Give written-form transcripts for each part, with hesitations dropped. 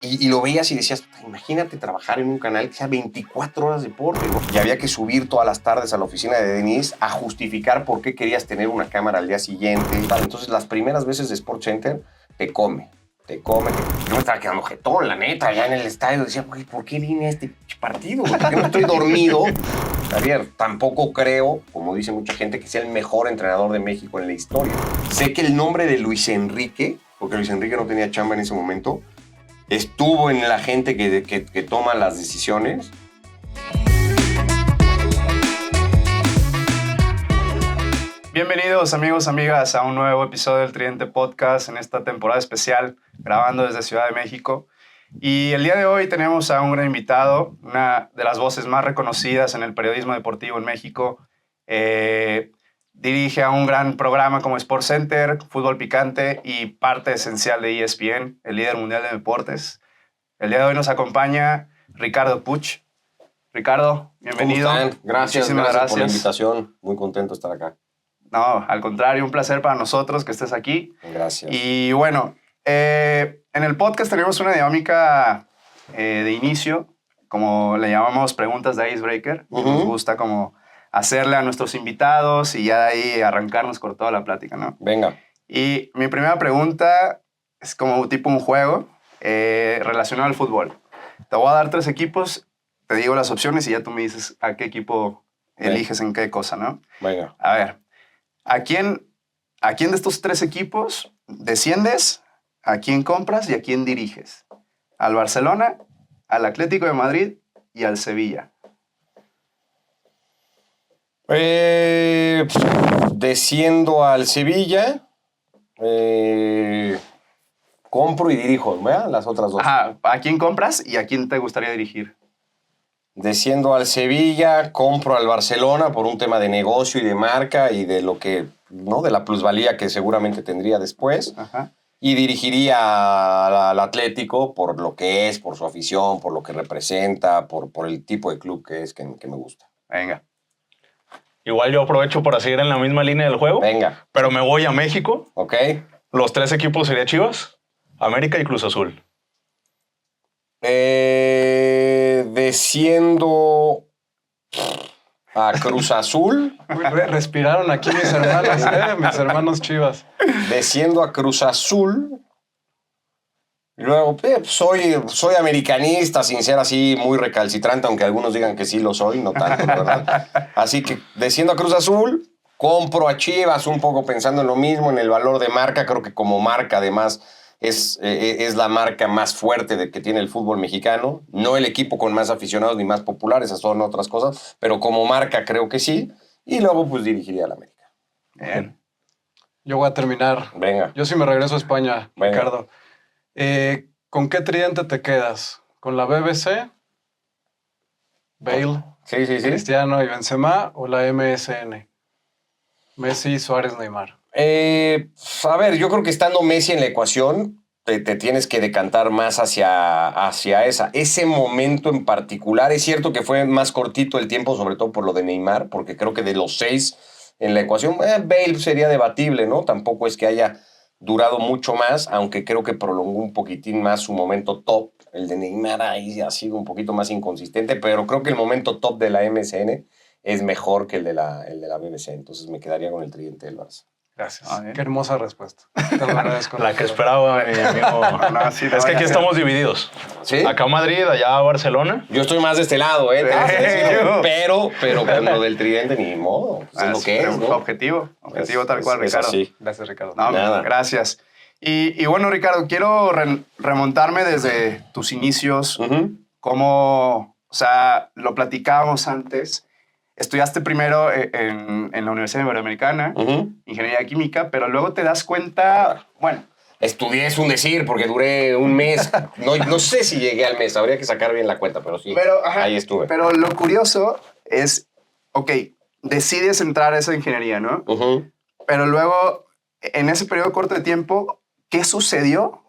Y lo veías y decías, imagínate trabajar en un canal que sea 24 horas de deporte. Y había que subir todas las tardes a la oficina de Denise a justificar por qué querías tener una cámara al día siguiente. Entonces, las primeras veces de SportsCenter te come. Yo me estaba quedando jetón, la neta, allá en el estadio. Decía, güey, ¿por qué vine a este partido? ¿Por qué no estoy dormido? Javier, tampoco creo, como dice mucha gente, que sea el mejor entrenador de México en la historia. Sé que el nombre de Luis Enrique, porque Luis Enrique no tenía chamba en ese momento, estuvo en la gente que toma las decisiones. Bienvenidos amigos, amigas, a un nuevo episodio del Tridente Podcast en esta temporada especial, grabando desde Ciudad de México. Y el día de hoy tenemos a un gran invitado, una de las voces más reconocidas en el periodismo deportivo en México. Dirige a un gran programa como SportsCenter, Fútbol Picante y parte esencial de ESPN, el líder mundial de deportes. El día de hoy nos acompaña Ricardo Puch. Ricardo, bienvenido. ¿Cómo están? Gracias por la invitación. Muy contento de estar acá. No, al contrario, un placer para nosotros que estés aquí. Gracias. Y bueno, en el podcast tenemos una dinámica de inicio, como le llamamos preguntas de icebreaker. Nos gusta como hacerle a nuestros invitados y ya de ahí arrancarnos con toda la plática, ¿no? Venga. Y mi primera pregunta es como tipo un juego relacionado al fútbol. Te voy a dar 3 equipos, te digo las opciones y ya tú me dices a qué equipo eliges en qué cosa, ¿no? Venga. A ver. ¿A quién de estos 3 equipos desciendes? ¿A quién compras y a quién diriges? ¿Al Barcelona, al Atlético de Madrid y al Sevilla? Desciendo al Sevilla, compro y dirijo, ¿verdad? Las otras dos. Ajá, ¿a quién compras y a quién te gustaría dirigir? Desciendo al Sevilla, compro al Barcelona por un tema de negocio y de marca y de lo que, ¿no? De la plusvalía que seguramente tendría después. Ajá. Y dirigiría al Atlético por lo que es, por su afición, por lo que representa, por el tipo de club que es que me gusta. Venga. Igual yo aprovecho para seguir en la misma línea del juego. Venga. Pero me voy a México. Ok. Los 3 equipos serían Chivas, América y Cruz Azul. Desciendo a Cruz Azul. Respiraron aquí mis hermanos, mis hermanos Chivas. Desciendo a Cruz Azul. Y luego, soy americanista, sin ser así muy recalcitrante, aunque algunos digan que sí lo soy, no tanto, la verdad. Así que desciendo a Cruz Azul, compro a Chivas un poco pensando en lo mismo, en el valor de marca. Creo que como marca, además, es la marca más fuerte que tiene el fútbol mexicano. No el equipo con más aficionados ni más populares, esas son otras cosas, pero como marca creo que sí. Y luego, pues, dirigiría al América. Bien. Yo voy a terminar. Venga. Yo sí me regreso a España, Venga. Ricardo. ¿Con qué tridente te quedas? ¿Con la BBC? ¿Bale, Sí. Cristiano y Benzema o la MSN? Messi, Suárez, Neymar. A ver, yo creo que estando Messi en la ecuación, te tienes que decantar más hacia ese momento en particular. Es cierto que fue más cortito el tiempo, sobre todo por lo de Neymar, porque creo que de los 6 en la ecuación, Bale sería debatible, ¿no? Tampoco es que haya durado mucho más, aunque creo que prolongó un poquitín más su momento top. El de Neymar ahí ha sido un poquito más inconsistente, pero creo que el momento top de la MSN es mejor que el de la BBC. Entonces me quedaría con el tridente del Barça. Gracias. Qué hermosa respuesta. Te lo agradezco. La que esperaba, mi amigo. No, sí, Es que aquí estamos divididos. ¿Sí? Acá Madrid, allá Barcelona. Yo estoy más de este lado, tengo que decirlo. Pero con lo del tridente ni modo. Pues es lo que es, ¿no? Objetivo tal cual, es Ricardo. así. Gracias, Ricardo. No, Nada. gracias. Y bueno, Ricardo, quiero remontarme desde tus inicios. Cómo, o sea, lo platicábamos antes. Estudiaste primero en la Universidad Iberoamericana, Ingeniería Química, pero luego te das cuenta, bueno... Estudié, es un decir, porque duré un mes. No sé si llegué al mes, habría que sacar bien la cuenta, pero sí, ahí estuve. Pero lo curioso es, ok, decides entrar a esa ingeniería, ¿no? Pero luego, en ese periodo corto de tiempo, ¿qué sucedió?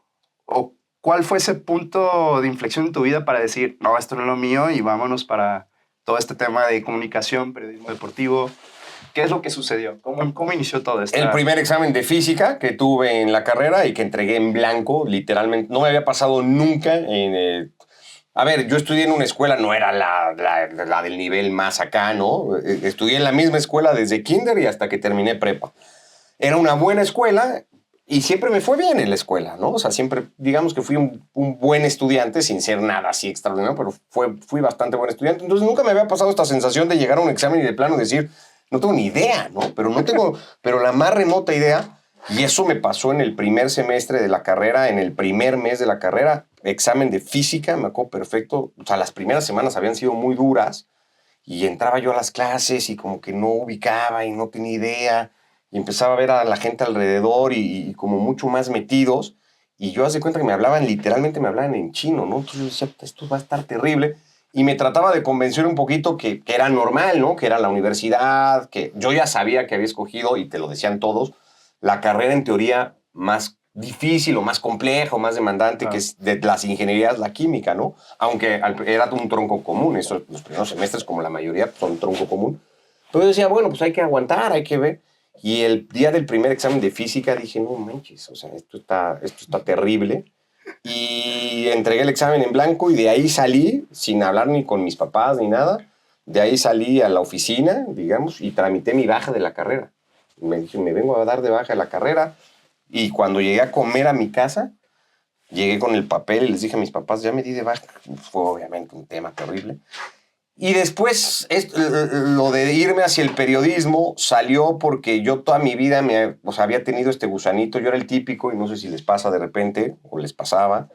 ¿O cuál fue ese punto de inflexión en tu vida para decir, no, esto no es lo mío y vámonos para todo este tema de comunicación, periodismo deportivo? ¿Qué es lo que sucedió? ¿Cómo inició todo esto? El primer examen de física que tuve en la carrera y que entregué en blanco, literalmente. No me había pasado nunca a ver, yo estudié en una escuela, no era la del nivel más acá, ¿no? Estudié en la misma escuela desde kinder y hasta que terminé prepa. Era una buena escuela y siempre me fue bien en la escuela, ¿no? O sea, siempre, digamos que fui un buen estudiante, sin ser nada así extraordinario, pero fui bastante buen estudiante. Entonces nunca me había pasado esta sensación de llegar a un examen y de plano decir, no tengo ni idea, ¿no? Pero la más remota idea, y eso me pasó en el primer semestre de la carrera, en el primer mes de la carrera, examen de física, me acuerdo perfecto. O sea, las primeras semanas habían sido muy duras y entraba yo a las clases y como que no ubicaba y no tenía idea y empezaba a ver a la gente alrededor y como mucho más metidos y yo haz de cuenta que literalmente me hablaban en chino, ¿no? Entonces yo decía, esto va a estar terrible y me trataba de convencer un poquito que era normal, ¿no? Que era la universidad, que yo ya sabía que había escogido, y te lo decían todos, la carrera en teoría más difícil o más compleja o más demandante, que es de las ingenierías, la química, ¿no? Aunque era un tronco común, eso, los primeros semestres, como la mayoría, son tronco común. Pero yo decía, bueno, pues hay que aguantar, hay que ver. Y el día del primer examen de física dije, no manches, o sea, esto está terrible. Y entregué el examen en blanco y de ahí salí, sin hablar ni con mis papás ni nada. De ahí salí a la oficina, digamos, y tramité mi baja de la carrera. Me dije, me vengo a dar de baja de la carrera. Y cuando llegué a comer a mi casa, llegué con el papel y les dije a mis papás, ya me di de baja. Fue obviamente un tema terrible. Y después lo de irme hacia el periodismo salió porque yo toda mi vida había tenido este gusanito. Yo era el típico, y no sé si les pasa de repente, o les pasaba,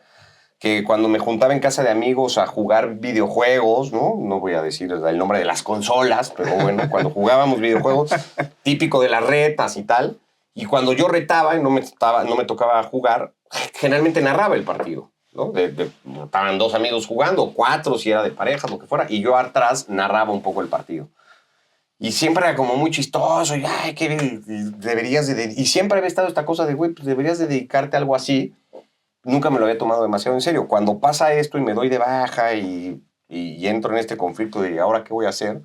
que cuando me juntaba en casa de amigos a jugar videojuegos, no voy a decir el nombre de las consolas, pero bueno, cuando jugábamos videojuegos, típico de las retas y tal, y cuando yo retaba y no me tocaba jugar, generalmente narraba el partido, ¿no? Estaban dos amigos jugando, 4 si era de pareja, lo que fuera, y yo atrás narraba un poco el partido. Y siempre era como muy chistoso, y ay, que deberías y siempre había estado esta cosa de, güey, pues deberías de dedicarte a algo así. Nunca me lo había tomado demasiado en serio. Cuando pasa esto y me doy de baja y entro en este conflicto de ahora qué voy a hacer,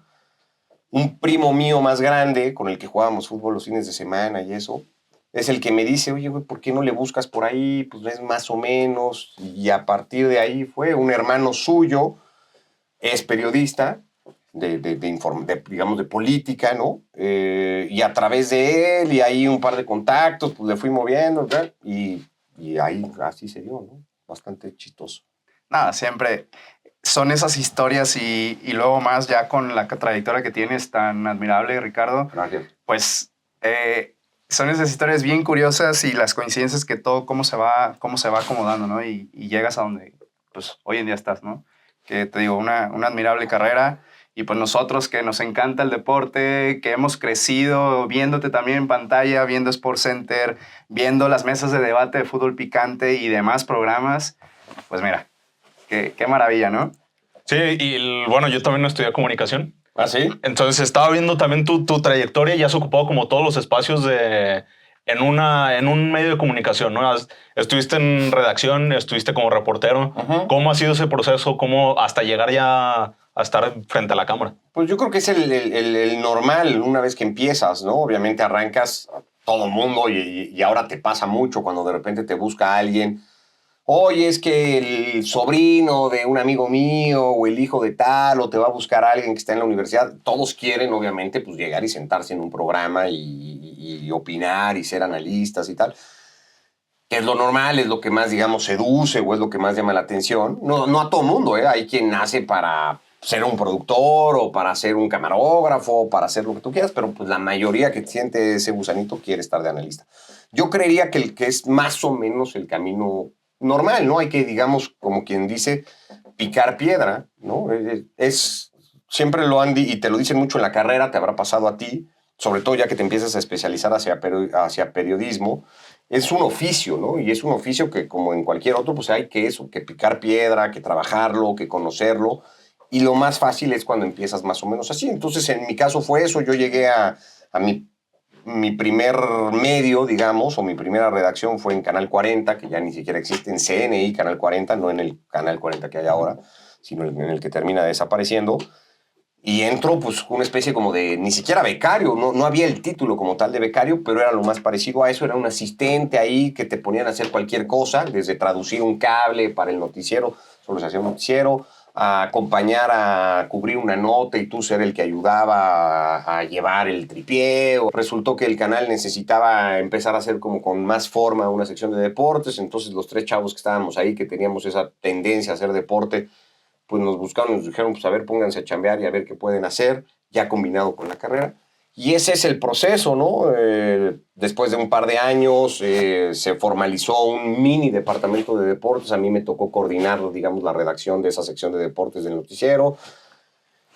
un primo mío más grande con el que jugábamos fútbol los fines de semana y eso, es el que me dice, oye, güey, ¿por qué no le buscas por ahí? Pues es más o menos. Y a partir de ahí fue un hermano suyo, es periodista, digamos, de política, ¿no? Y a través de él y ahí un par de contactos, pues le fui moviendo, ¿verdad? Y ahí así se dio, ¿no? Bastante chistoso. Nada, siempre son esas historias y luego más ya con la trayectoria que tienes tan admirable, Ricardo. Gracias. Pues son esas historias bien curiosas y las coincidencias que todo cómo se va acomodando, ¿no? Y llegas a donde pues hoy en día estás, ¿no? Que te digo, una admirable carrera. Y pues nosotros que nos encanta el deporte, que hemos crecido viéndote también en pantalla, viendo SportsCenter, viendo las mesas de debate de fútbol picante y demás programas, pues mira, qué maravilla, ¿no? Sí, y bueno, yo también estudié comunicación. ¿Ah, sí? Entonces estaba viendo también tu trayectoria y has ocupado como todos los espacios en un medio de comunicación, ¿no? Estuviste en redacción, estuviste como reportero. Uh-huh. ¿Cómo ha sido ese proceso? ¿Cómo hasta llegar ya a estar frente a la cámara? Pues yo creo que es el normal una vez que empiezas, ¿no? Obviamente arrancas todo el mundo y ahora te pasa mucho cuando de repente te busca alguien. Oye, es que el sobrino de un amigo mío o el hijo de tal, o te va a buscar alguien que está en la universidad. Todos quieren, obviamente, pues llegar y sentarse en un programa y opinar y ser analistas y tal. Que es lo normal, es lo que más, digamos, seduce o es lo que más llama la atención. No a todo mundo, ¿eh? Hay quien nace para ser un productor o para ser un camarógrafo, para hacer lo que tú quieras, pero pues la mayoría que siente ese gusanito quiere estar de analista. Yo creería que el que es más o menos el camino normal, ¿no? Hay que, digamos, como quien dice, picar piedra, ¿no? Siempre lo han dicho, y te lo dicen mucho en la carrera, te habrá pasado a ti, sobre todo ya que te empiezas a especializar hacia periodismo. Es un oficio, ¿no? Y es un oficio que, como en cualquier otro, pues hay que picar piedra, que trabajarlo, que conocerlo. Y lo más fácil es cuando empiezas más o menos así. Entonces, en mi caso fue eso. Yo llegué a mi primer medio, digamos, o mi primera redacción fue en Canal 40, que ya ni siquiera existe, en CNI Canal 40, no en el Canal 40 que hay ahora, sino en el que termina desapareciendo. Y entro, pues, una especie como de, ni siquiera becario, no había el título como tal de becario, pero era lo más parecido a eso, era un asistente ahí que te ponían a hacer cualquier cosa, desde traducir un cable para el noticiero, solo se hacía un noticiero, a acompañar a cubrir una nota y tú ser el que ayudaba a llevar el tripié. Resultó que el canal necesitaba empezar a hacer como con más forma una sección de deportes, entonces los 3 chavos que estábamos ahí, que teníamos esa tendencia a hacer deporte, pues nos buscaron, nos dijeron, pues a ver, pónganse a chambear y a ver qué pueden hacer, ya combinado con la carrera. Y ese es el proceso, ¿no? Después de un par de años se formalizó un mini departamento de deportes. A mí me tocó coordinar, digamos, la redacción de esa sección de deportes del noticiero.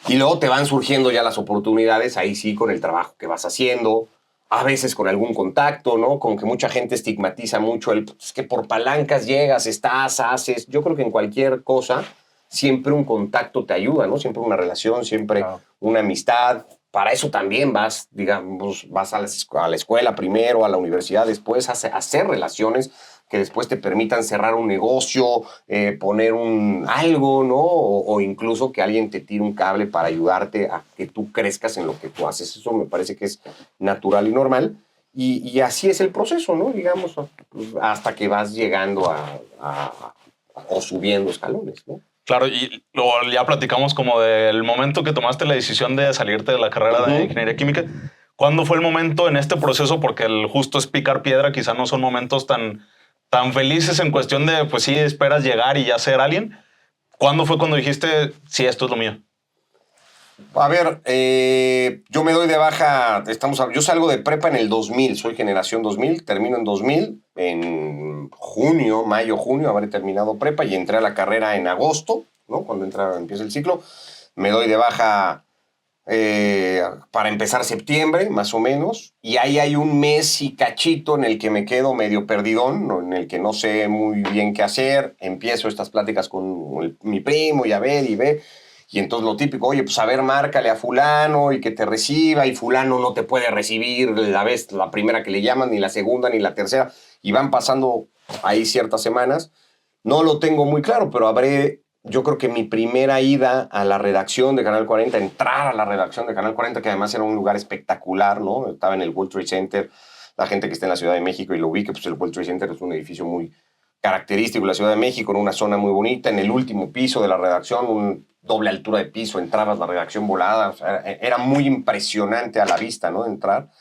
Y luego te van surgiendo ya las oportunidades, ahí sí, con el trabajo que vas haciendo, a veces con algún contacto, ¿no? Con que mucha gente estigmatiza mucho es que por palancas llegas, estás, haces. Yo creo que en cualquier cosa siempre un contacto te ayuda, ¿no? Siempre una relación, siempre una amistad. Para eso también vas, digamos, vas a la escuela primero, a la universidad después, a hacer relaciones que después te permitan cerrar un negocio, poner algo, ¿no? O incluso que alguien te tire un cable para ayudarte a que tú crezcas en lo que tú haces. Eso me parece que es natural y normal. Y así es el proceso, ¿no? Digamos, hasta que vas llegando o subiendo escalones, ¿no? Claro, y ya platicamos como del momento que tomaste la decisión de salirte de la carrera de ingeniería química. ¿Cuándo fue el momento en este proceso? Porque el justo es picar piedra, quizá no son momentos tan felices en cuestión de, pues sí, esperas llegar y ya ser alguien. ¿Cuándo fue cuando dijiste, sí, esto es lo mío? A ver, yo me doy de baja, yo salgo de prepa en el 2000, soy generación 2000, termino en 2000, en mayo, junio, habré terminado prepa y entré a la carrera en agosto, ¿no? Cuando empieza el ciclo, me doy de baja para empezar septiembre, más o menos, y ahí hay un mes y cachito en el que me quedo medio perdidón, ¿no? En el que no sé muy bien qué hacer, empiezo estas pláticas con mi primo y a ver y ve. Y entonces lo típico, oye, pues a ver, márcale a fulano y que te reciba, y fulano no te puede recibir la primera que le llaman, ni la segunda, ni la tercera, y van pasando ahí ciertas semanas. No lo tengo muy claro, pero yo creo que mi primera ida a la redacción de Canal 40, entrar a la redacción de Canal 40, que además era un lugar espectacular, ¿no? Estaba en el World Trade Center, la gente que está en la Ciudad de México y lo ubique, pues el World Trade Center es un edificio muy característico de la Ciudad de México, en una zona muy bonita, en el último piso de la redacción, un doble altura de piso, entrabas la redacción volada, o sea, era muy impresionante a la vista, ¿no? Entrar.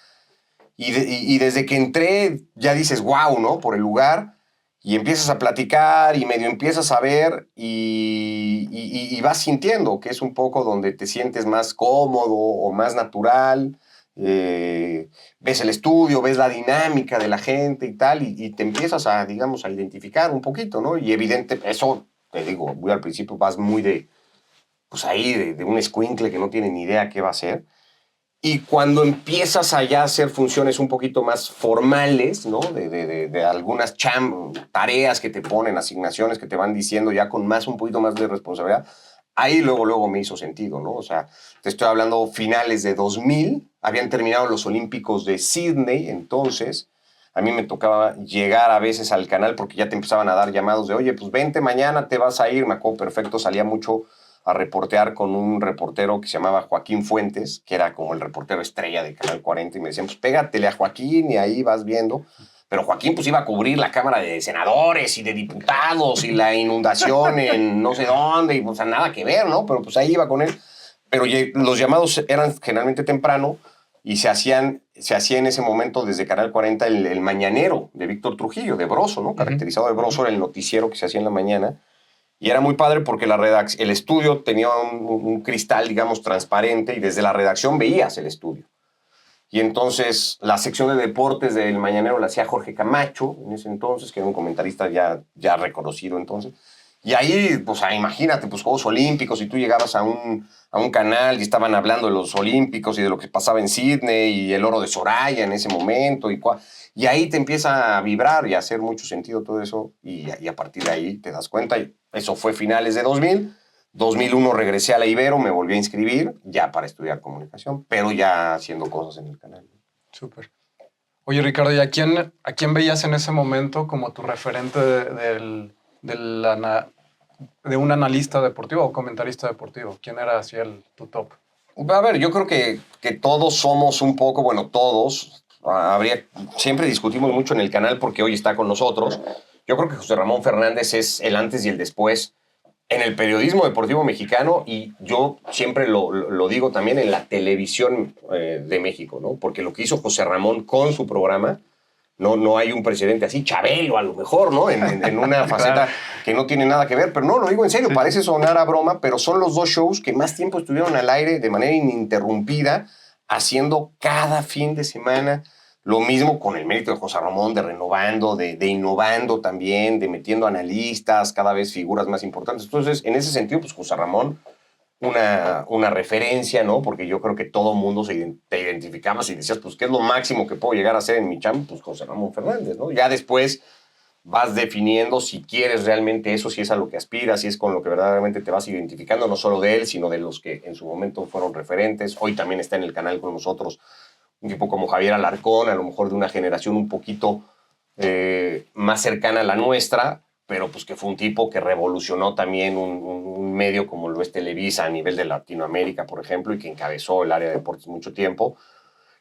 Y desde que entré ya dices, wow, ¿no? Por el lugar, y empiezas a platicar y medio empiezas a ver y vas sintiendo que es un poco donde te sientes más cómodo o más natural. Ves el estudio, ves la dinámica de la gente y tal, y te empiezas digamos, a identificar un poquito, ¿no? Y evidente, eso, te digo, muy al principio vas muy pues ahí, de un escuincle que no tiene ni idea qué va a hacer. Y cuando empiezas allá a hacer funciones un poquito más formales, ¿no? De algunas tareas que te ponen, asignaciones que te van diciendo ya con un poquito más de responsabilidad, ahí luego me hizo sentido, ¿no? O sea, te estoy hablando finales de 2000, habían terminado los Olímpicos de Sydney, entonces a mí me tocaba llegar a veces al canal porque ya te empezaban a dar llamados de, oye, pues vente mañana, te vas a ir, me acuerdo perfecto, salía mucho a reportear con un reportero que se llamaba Joaquín Fuentes, que era como el reportero estrella de Canal 40, y me decían, pues pégatele a Joaquín y ahí vas viendo. Pero Joaquín pues iba a cubrir la Cámara de Senadores y de Diputados y la inundación en no sé dónde, y pues nada que ver, ¿no? Pero pues ahí iba con él. Pero los llamados eran generalmente temprano y se hacía en ese momento desde Canal 40 el Mañanero de Víctor Trujillo, de Broso, ¿no? Caracterizado de Broso, era el noticiero que se hacía en la mañana. Y era muy padre porque el estudio tenía un cristal, digamos, transparente y desde la redacción veías el estudio. Y entonces la sección de deportes del Mañanero la hacía Jorge Camacho, en ese entonces, que era un comentarista ya reconocido entonces. Y ahí, pues imagínate, pues Juegos Olímpicos, y tú llegabas a un canal y estaban hablando de los Olímpicos y de lo que pasaba en Sydney y el oro de Soraya en ese momento. Y ahí te empieza a vibrar y a hacer mucho sentido todo eso. Y a partir de ahí te das cuenta. Y eso fue finales de 2000. 2001 regresé a la Ibero, me volví a inscribir ya para estudiar comunicación, pero ya haciendo cosas en el canal. Súper. Oye, Ricardo, ¿y a quién veías en ese momento como tu referente de un analista deportivo o comentarista deportivo? ¿Quién era así tu top? A ver, yo creo que todos somos un poco, bueno, todos, siempre discutimos mucho en el canal porque hoy está con nosotros. Yo creo que José Ramón Fernández es el antes y el después en el periodismo deportivo mexicano y yo siempre lo digo también en la televisión de México, ¿no? Porque lo que hizo José Ramón con su programa, no hay un precedente así, Chabelo a lo mejor, ¿no? En una faceta Claro. que no tiene nada que ver, pero no, lo digo en serio, Sí, parece sonar a broma, pero son los dos shows que más tiempo estuvieron al aire de manera ininterrumpida, haciendo cada fin de semana lo mismo con el mérito de José Ramón, de renovando, de innovando también, de metiendo analistas, cada vez figuras más importantes. Entonces, en ese sentido, pues José Ramón una referencia, ¿no? Porque yo creo que todo mundo te identificabas y decías, pues, ¿qué es lo máximo que puedo llegar a hacer en mi chamba? Pues José Ramón Fernández, ¿no? Ya después vas definiendo si quieres realmente eso, si es a lo que aspiras, si es con lo que verdaderamente te vas identificando, no solo de él, sino de los que en su momento fueron referentes. Hoy también está en el canal con nosotros un tipo como Javier Alarcón, a lo mejor de una generación un poquito más cercana a la nuestra, pero pues que fue un tipo que revolucionó también un medio como lo es Televisa a nivel de Latinoamérica, por ejemplo, y que encabezó el área de deportes mucho tiempo.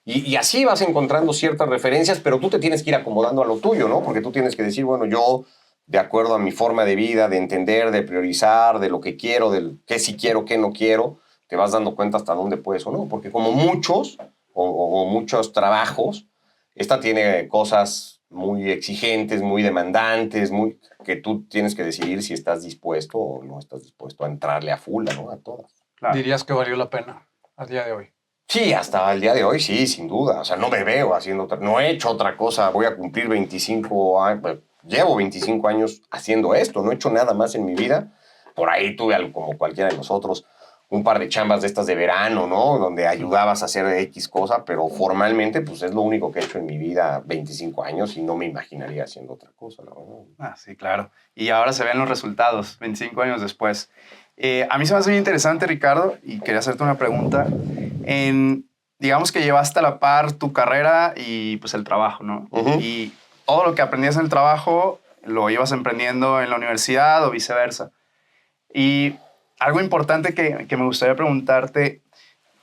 Y así vas encontrando ciertas referencias, pero tú te tienes que ir acomodando a lo tuyo, ¿no? Porque tú tienes que decir, bueno, yo, de acuerdo a mi forma de vida, de entender, de priorizar, de lo que quiero, de qué sí quiero, qué no quiero, te vas dando cuenta hasta dónde puedes o no. Porque como muchos, o muchos trabajos, esta tiene cosas muy exigentes, muy demandantes, que tú tienes que decidir si estás dispuesto o no estás dispuesto a entrarle a full, ¿no? A todas. claro. ¿Dirías que valió la pena a día de hoy? Sí, hasta el día de hoy, sí, sin duda. O sea, no me veo haciendo no he hecho otra cosa. Voy a cumplir 25 años, llevo 25 años haciendo esto. No he hecho nada más en mi vida. Por ahí tuve, como cualquiera de nosotros, un par de chambas de estas de verano, ¿no? Donde ayudabas a hacer X cosa, pero formalmente, pues es lo único que he hecho en mi vida 25 años y no me imaginaría haciendo otra cosa, la verdad. Ah, sí, claro. Y ahora se ven los resultados, 25 años después. A mí se me hace muy interesante, Ricardo, y quería hacerte una pregunta. Digamos que llevaste a la par tu carrera y pues el trabajo, ¿no? Ujú. Y todo lo que aprendías en el trabajo lo ibas emprendiendo en la universidad o viceversa. Y algo importante que me gustaría preguntarte,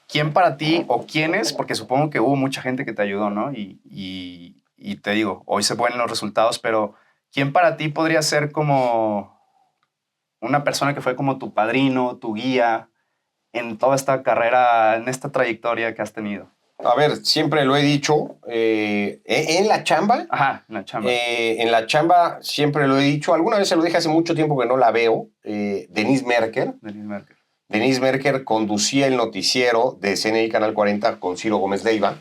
¿quién para ti o quiénes? Porque supongo que hubo mucha gente que te ayudó, ¿no? Y te digo, hoy se ponen los resultados, pero ¿quién para ti podría ser como una persona que fue como tu padrino, tu guía en toda esta carrera, en esta trayectoria que has tenido? A ver, siempre lo he dicho, en la chamba, Ajá, en la chamba. en la chamba siempre lo he dicho, alguna vez se lo dije hace mucho tiempo que no la veo, Denise Merker. Denise Merker. Denise Merker conducía el noticiero de CNI Canal 40 con Ciro Gómez Leiva.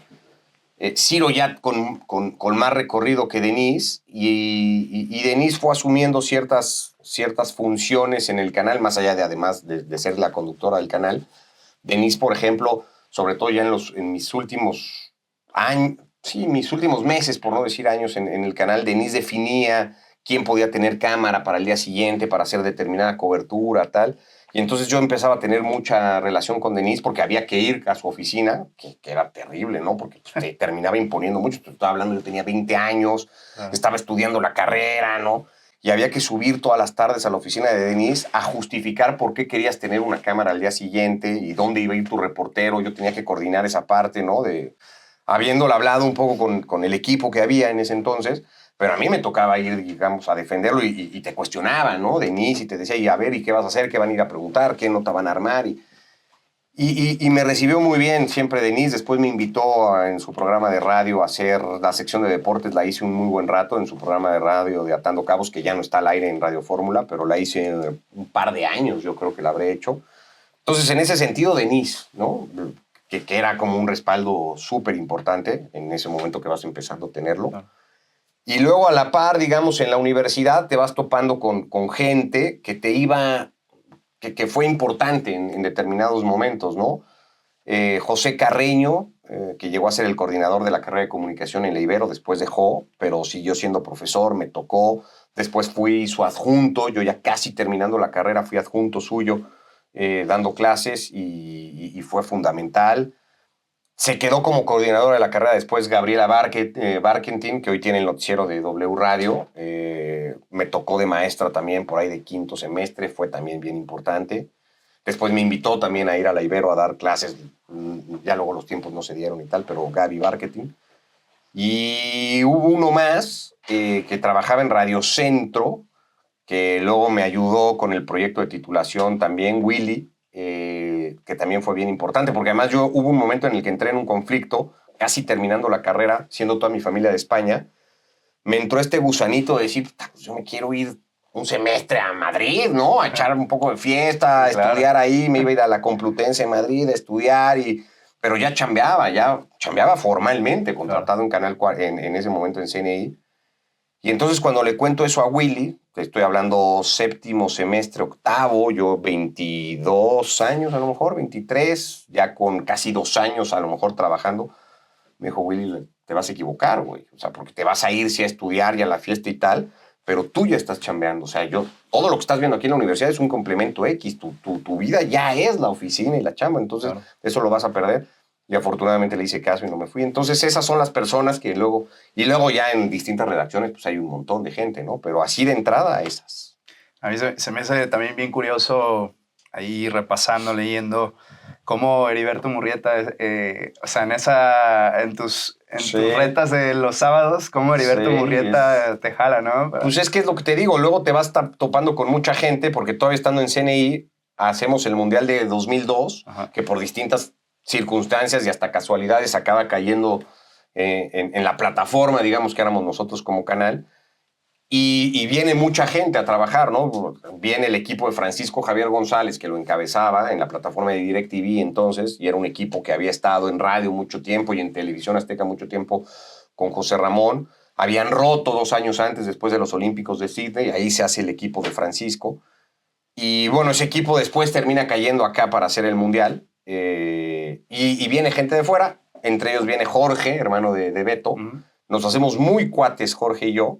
Ciro ya con más recorrido que Denise y Denise fue asumiendo ciertas funciones en el canal, más allá de además de ser la conductora del canal. Denise, por ejemplo, sobre todo ya en mis últimos años, sí, mis últimos meses, por no decir años en el canal, Denise definía quién podía tener cámara para el día siguiente, para hacer determinada cobertura, tal. Y entonces yo empezaba a tener mucha relación con Denise porque había que ir a su oficina, que era terrible, ¿no? Porque pues, te terminaba imponiendo mucho. Te estaba hablando, yo tenía 20 años, estaba estudiando la carrera, ¿no? Y había que subir todas las tardes a la oficina de Denise a justificar por qué querías tener una cámara al día siguiente y dónde iba a ir tu reportero. Yo tenía que coordinar esa parte, ¿no? Habiéndolo hablado un poco con el equipo que había en ese entonces, pero a mí me tocaba ir, digamos, a defenderlo y te cuestionaba, ¿no? Denise, y te decía, y a ver, ¿y qué vas a hacer? ¿Qué van a ir a preguntar? ¿Qué nota van a armar? Y me recibió muy bien siempre Denise. Después me invitó en su programa de radio a hacer la sección de deportes. La hice un muy buen rato en su programa de radio de Atando Cabos, que ya no está al aire en Radio Fórmula, pero la hice un par de años, yo creo que la habré hecho. Entonces, en ese sentido, Denise, ¿no? Que era como un respaldo súper importante en ese momento que vas empezando a tenerlo. Claro. Y luego a la par, digamos, en la universidad te vas topando con gente que te iba, que fue importante en determinados momentos, ¿no? José Carreño, que llegó a ser el coordinador de la carrera de comunicación en la Ibero, después dejó, pero siguió siendo profesor, me tocó. Después fui su adjunto, yo ya casi terminando la carrera fui adjunto suyo, dando clases y fue fundamental. Se quedó como coordinadora de la carrera después Gabriela Barkentin, que hoy tiene el noticiero de W Radio. Me tocó de maestra también por ahí de quinto semestre, fue también bien importante. Después me invitó también a ir a la Ibero a dar clases. Ya luego los tiempos no se dieron y tal, pero Gaby Marketing. Y hubo uno más que trabajaba en Radio Centro, que luego me ayudó con el proyecto de titulación también, Willy, que también fue bien importante, porque además hubo un momento en el que entré en un conflicto, casi terminando la carrera, siendo toda mi familia de España, me entró este gusanito de decir, pues yo me quiero ir un semestre a Madrid, ¿no? A echar un poco de fiesta, a estudiar ahí, me iba a ir a la Complutense de Madrid a estudiar, pero ya chambeaba formalmente, contratado en Canal en ese momento en CNI. Y entonces cuando le cuento eso a Willy, te estoy hablando séptimo semestre, octavo, yo 22 años a lo mejor, 23, ya con casi 2 años a lo mejor trabajando, me dijo, Willy, te vas a equivocar, güey. O sea, porque te vas a ir sí a estudiar y a la fiesta y tal, pero tú ya estás chambeando. O sea, todo lo que estás viendo aquí en la universidad es un complemento X. Tu vida ya es la oficina y la chamba, entonces eso lo vas a perder. Y afortunadamente le hice caso y no me fui. Entonces esas son las personas que luego... Y luego ya en distintas redacciones pues hay un montón de gente, ¿no? Pero así de entrada esas. A mí se me hace también bien curioso ahí repasando, leyendo cómo Heriberto Murrieta, o sea, en tus retas de los sábados, cómo Heriberto Murrieta te jala, ¿no? Pues es que es lo que te digo, luego te vas topando con mucha gente, porque todavía estando en CNI, hacemos el Mundial de 2002, que por distintas circunstancias y hasta casualidades acaba cayendo en la plataforma, digamos, que éramos nosotros como canal. Y viene mucha gente a trabajar, ¿no? Viene el equipo de Francisco Javier González, que lo encabezaba en la plataforma de DirecTV entonces, y era un equipo que había estado en radio mucho tiempo y en Televisión Azteca mucho tiempo con José Ramón. Habían roto 2 años antes, después de los Olímpicos de Sydney, y ahí se hace el equipo de Francisco. Y bueno, ese equipo después termina cayendo acá para hacer el Mundial. Y viene gente de fuera, entre ellos viene Jorge, hermano de Beto. Nos hacemos muy cuates, Jorge y yo.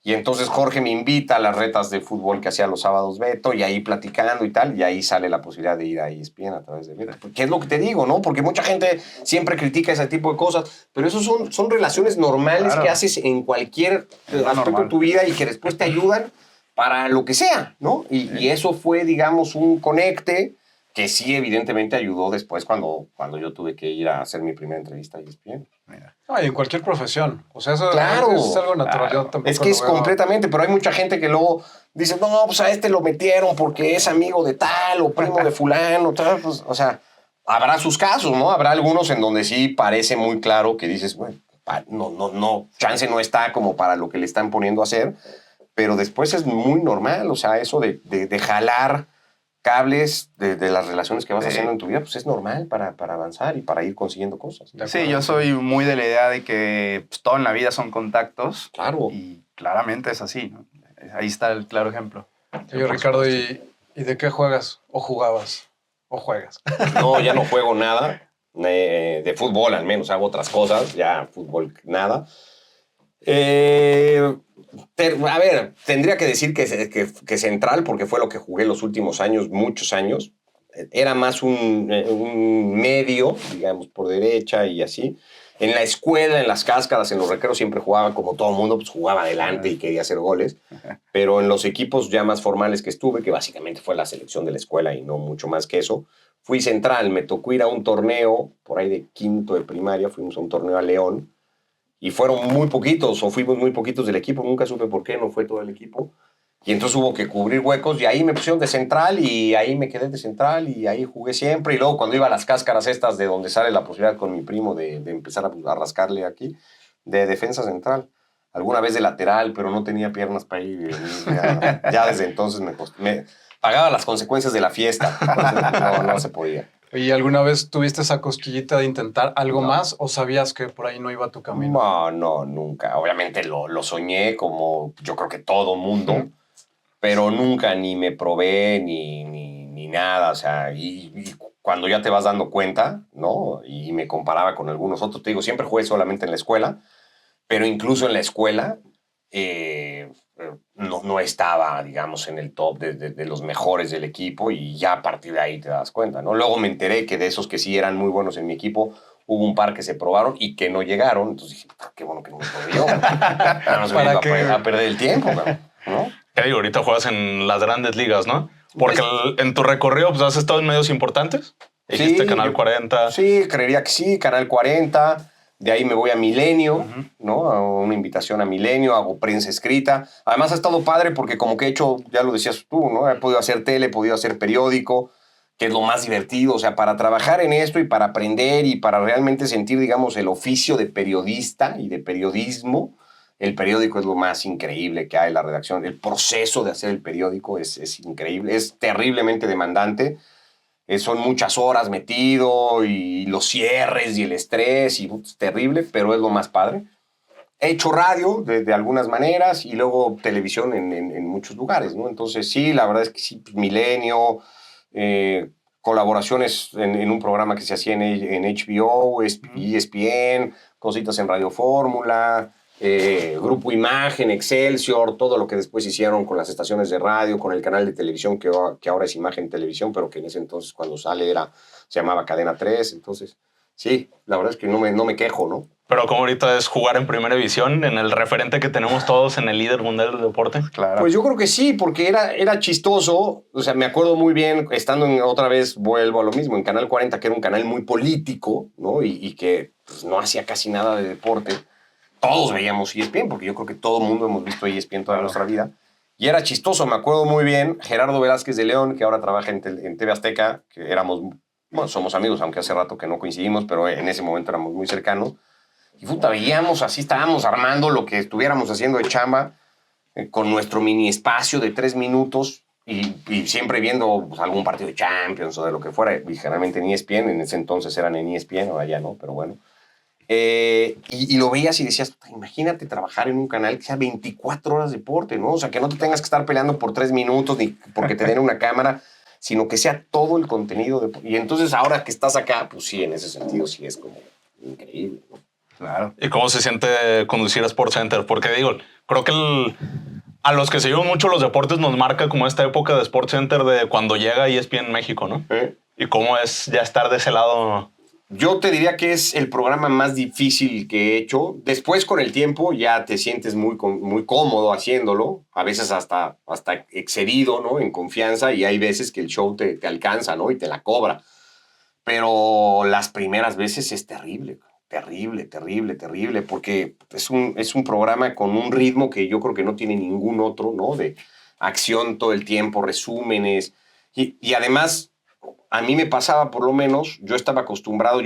Y entonces Jorge me invita a las retas de fútbol que hacía los sábados Beto, y ahí platicando y tal, y ahí sale la posibilidad de ir a ESPN a través de Beto. ¿Qué es lo que te digo, no? Porque mucha gente siempre critica ese tipo de cosas, pero eso son relaciones normales que haces en cualquier aspecto de tu vida y que después te ayudan para lo que sea, ¿no? Y eso fue, digamos, un conecte que sí evidentemente ayudó después cuando yo tuve que ir a hacer mi primera entrevista a ESPN. No, y en cualquier profesión. O sea, eso claro, es algo natural. Yo tampoco es que es completamente, pero hay mucha gente que luego dice, no, pues a este lo metieron porque es amigo de tal o primo de fulano, tal. Pues, o sea, habrá sus casos, ¿no? Habrá algunos en donde sí parece muy claro que dices, bueno, no, chance no está como para lo que le están poniendo a hacer, pero después es muy normal, o sea, eso de jalar cables de las relaciones que vas haciendo en tu vida, pues es normal para avanzar y para ir consiguiendo cosas. Sí, yo soy muy de la idea de que pues, todo en la vida son contactos. Claro. Y claramente es así, ¿no? Ahí está el claro ejemplo. Oye, Ricardo, ¿y de qué juegas? ¿O jugabas? ¿O juegas? No, ya no juego nada. De fútbol al menos, hago otras cosas. Ya fútbol nada. A ver, tendría que decir que central, porque fue lo que jugué los últimos años, muchos años. Era más un medio, digamos, por derecha y así. En la escuela, en las cáscaras, en los recreos siempre jugaba como todo el mundo, pues jugaba adelante y quería hacer goles. Pero en los equipos ya más formales que estuve, que básicamente fue la selección de la escuela y no mucho más que eso, fui central. Me tocó ir a un torneo, por ahí de quinto de primaria, fuimos a un torneo a León. Y fueron muy poquitos, o fuimos muy poquitos del equipo, nunca supe por qué, no fue todo el equipo. Y entonces hubo que cubrir huecos, y ahí me pusieron de central, y ahí me quedé de central, y ahí jugué siempre. Y luego cuando iba a las cáscaras estas, de donde sale la posibilidad con mi primo de empezar a rascarle aquí, de defensa central. Alguna vez de lateral, pero no tenía piernas para ir. Ya desde entonces me pagaba las consecuencias de la fiesta. No se podía. ¿Y alguna vez tuviste esa cosquillita de intentar algo más o sabías que por ahí no iba tu camino? No, nunca. Obviamente lo soñé como yo creo que todo mundo, pero nunca ni me probé ni nada. O sea, y cuando ya te vas dando cuenta, ¿no? Y me comparaba con algunos otros, te digo, siempre jugué solamente en la escuela, pero incluso en la escuela no estaba, digamos, en el top de los mejores del equipo, y ya a partir de ahí te das cuenta, ¿no? Luego me enteré que de esos que sí eran muy buenos en mi equipo, hubo un par que se probaron y que no llegaron. Entonces dije, qué bueno que no me probé yo. No se me iba a perder el tiempo, ¿no? Ya digo, ahorita juegas en las grandes ligas, ¿no? Porque en tu recorrido pues, has estado en medios importantes. Dijiste Sí, Canal 40. Sí, creería que sí, Canal 40. De ahí me voy a Milenio, ¿no? A una invitación a Milenio, hago prensa escrita. Además ha estado padre porque como que he hecho, ya lo decías tú, ¿no? He podido hacer tele, he podido hacer periódico, que es lo más divertido. O sea, para trabajar en esto y para aprender y para realmente sentir, digamos, el oficio de periodista y de periodismo, el periódico es lo más increíble que hay, la redacción. El proceso de hacer el periódico es increíble, es terriblemente demandante. Son muchas horas metido y los cierres y el estrés y es terrible, pero es lo más padre. He hecho radio de algunas maneras y luego televisión en muchos lugares, ¿no? Entonces sí, la verdad es que sí, Milenio, colaboraciones en un programa que se hacía en HBO, ESPN, cositas en Radio Fórmula, Grupo Imagen, Excelsior, todo lo que después hicieron con las estaciones de radio, con el canal de televisión que ahora es Imagen Televisión, pero que en ese entonces cuando sale se llamaba Cadena 3. Entonces, sí, la verdad es que no me quejo, ¿no? Pero como ahorita es jugar en primera división, en el referente que tenemos todos en el líder mundial del deporte. Claro. Pues yo creo que sí, porque era chistoso. O sea, me acuerdo muy bien, estando otra vez, vuelvo a lo mismo, en Canal 40, que era un canal muy político, ¿no? Y que pues, no hacía casi nada de deporte. Todos veíamos ESPN, porque yo creo que todo el mundo hemos visto ESPN toda nuestra vida. Y era chistoso, me acuerdo muy bien, Gerardo Velázquez de León, que ahora trabaja en TV Azteca, que somos amigos, aunque hace rato que no coincidimos, pero en ese momento éramos muy cercanos. Y puta, veíamos, así estábamos armando lo que estuviéramos haciendo de chamba, con nuestro mini espacio de 3 minutos y siempre viendo pues, algún partido de Champions o de lo que fuera, y generalmente en ESPN, en ese entonces eran en ESPN, ahora ya no, pero bueno. Y lo veías y decías, imagínate trabajar en un canal que sea 24 horas de deporte, ¿no? O sea, que no te tengas que estar peleando por 3 minutos ni porque te den una cámara, sino que sea todo el contenido. Y entonces ahora que estás acá, pues sí, en ese sentido sí es como increíble, ¿no? Claro. ¿Y cómo se siente conducir a SportsCenter? Porque digo, creo que a los que seguimos mucho los deportes nos marca como esta época de SportsCenter de cuando llega ESPN México, ¿no? Y cómo es ya estar de ese lado. Yo te diría que es el programa más difícil que he hecho. Después, con el tiempo, ya te sientes muy cómodo haciéndolo. A veces hasta excedido, ¿no? En confianza. Y hay veces que el show te alcanza, ¿no? Y te la cobra. Pero las primeras veces es terrible. Terrible, porque es un programa con un ritmo que yo creo que no tiene ningún otro, ¿no? De acción todo el tiempo, resúmenes. Y además, a mí me pasaba, por lo menos, yo estaba acostumbrado,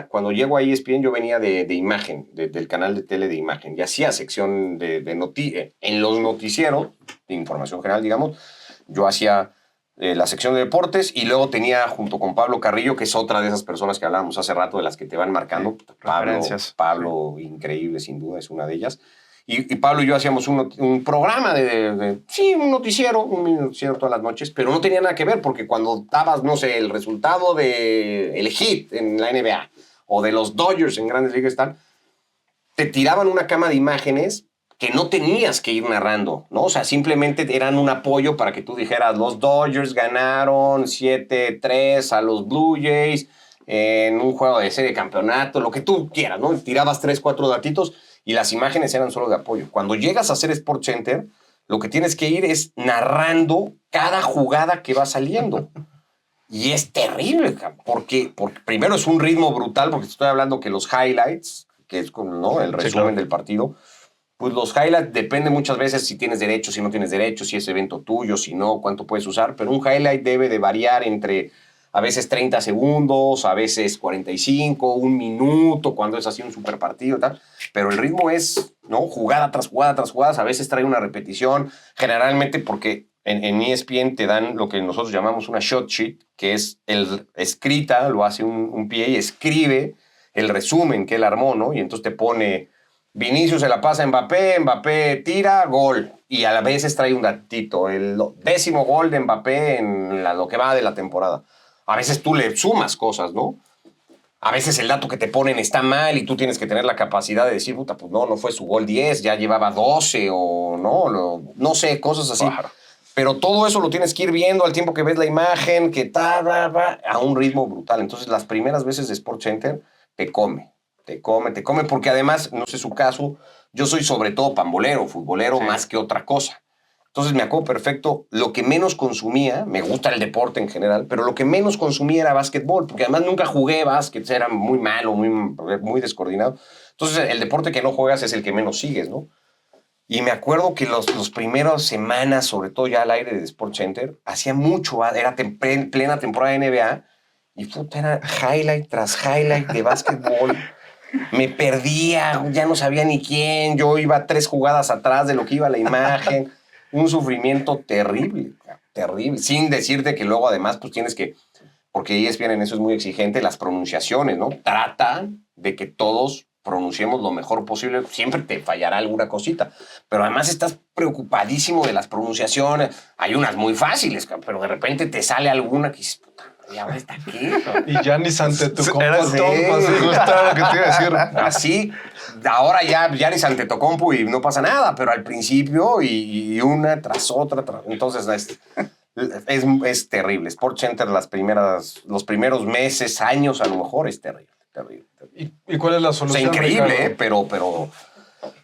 cuando llego a ESPN, yo venía de Imagen, del canal de tele de Imagen, y hacía sección en los noticieros, de información general, digamos, yo hacía la sección de deportes y luego tenía junto con Pablo Carrillo, que es otra de esas personas que hablábamos hace rato, de las que te van marcando. Pablo, increíble, sin duda, es una de ellas. Y Pablo y yo hacíamos un programa un noticiero todas las noches, pero no tenía nada que ver, porque cuando dabas, no sé, el resultado del Heat en la NBA o de los Dodgers en Grandes Ligas, te tiraban una cama de imágenes que no tenías que ir narrando, ¿no? O sea, simplemente eran un apoyo para que tú dijeras, los Dodgers ganaron 7-3 a los Blue Jays en un juego de serie de campeonato, lo que tú quieras, ¿no? Tirabas 3, 4 datitos y las imágenes eran solo de apoyo. Cuando llegas a hacer SportsCenter, lo que tienes que ir es narrando cada jugada que va saliendo. Y es terrible, porque primero es un ritmo brutal, porque te estoy hablando que los highlights, que es como, ¿no? El resumen del partido, pues los highlights depende muchas veces si tienes derecho, si no tienes derecho, si es evento tuyo, si no, cuánto puedes usar, pero un highlight debe de variar entre a veces 30 segundos, a veces 45, un minuto, cuando es así un super partido y tal, pero el ritmo es, ¿no? Jugada tras jugada tras jugada, a veces trae una repetición, generalmente porque en ESPN te dan lo que nosotros llamamos una shot sheet, que es escrita, lo hace un PA, escribe el resumen que él armó, ¿no? Y entonces te pone Vinicius se la pasa a Mbappé tira, gol. Y a veces trae un datito, el 10º gol de Mbappé en lo que va de la temporada. A veces tú le sumas cosas, ¿no? A veces el dato que te ponen está mal y tú tienes que tener la capacidad de decir, puta, pues no fue su gol 10, ya llevaba 12 o no sé, cosas así. Claro. Pero todo eso lo tienes que ir viendo al tiempo que ves la imagen, que va a un ritmo brutal. Entonces las primeras veces de SportsCenter te come, porque además, no sé su caso, yo soy sobre todo pambolero, futbolero, más que otra cosa. Entonces me acuerdo perfecto, lo que menos consumía, me gusta el deporte en general, pero lo que menos consumía era básquetbol, porque además nunca jugué básquet, era muy malo, muy descoordinado. Entonces el deporte que no juegas es el que menos sigues, ¿no? Y me acuerdo que los primeras semanas, sobre todo ya al aire de SportsCenter, hacía mucho, era plena temporada de NBA, y puta, era highlight tras highlight de básquetbol. Me perdía, ya no sabía ni quién, yo iba 3 jugadas atrás de lo que iba la imagen. Un sufrimiento terrible, terrible. Sin decirte que luego además pues tienes que, porque ESPN en eso es muy exigente, las pronunciaciones, ¿no? Tratan de que todos pronunciemos lo mejor posible. Siempre te fallará alguna cosita, pero además estás preocupadísimo de las pronunciaciones. Hay unas muy fáciles, pero de repente te sale alguna que dices, puta, ¿y ahora está aquí? Y Giannis Antetokounmpo. Eres Sí. tonto, así, justo era lo que te iba a decir. Así, ahora ya Giannis Antetokounmpo y no pasa nada, pero al principio y una tras otra. Entonces es terrible. SportsCenter los primeros meses, años a lo mejor es terrible. ¿Y cuál es la O sea, solución? increíble, Ricardo? pero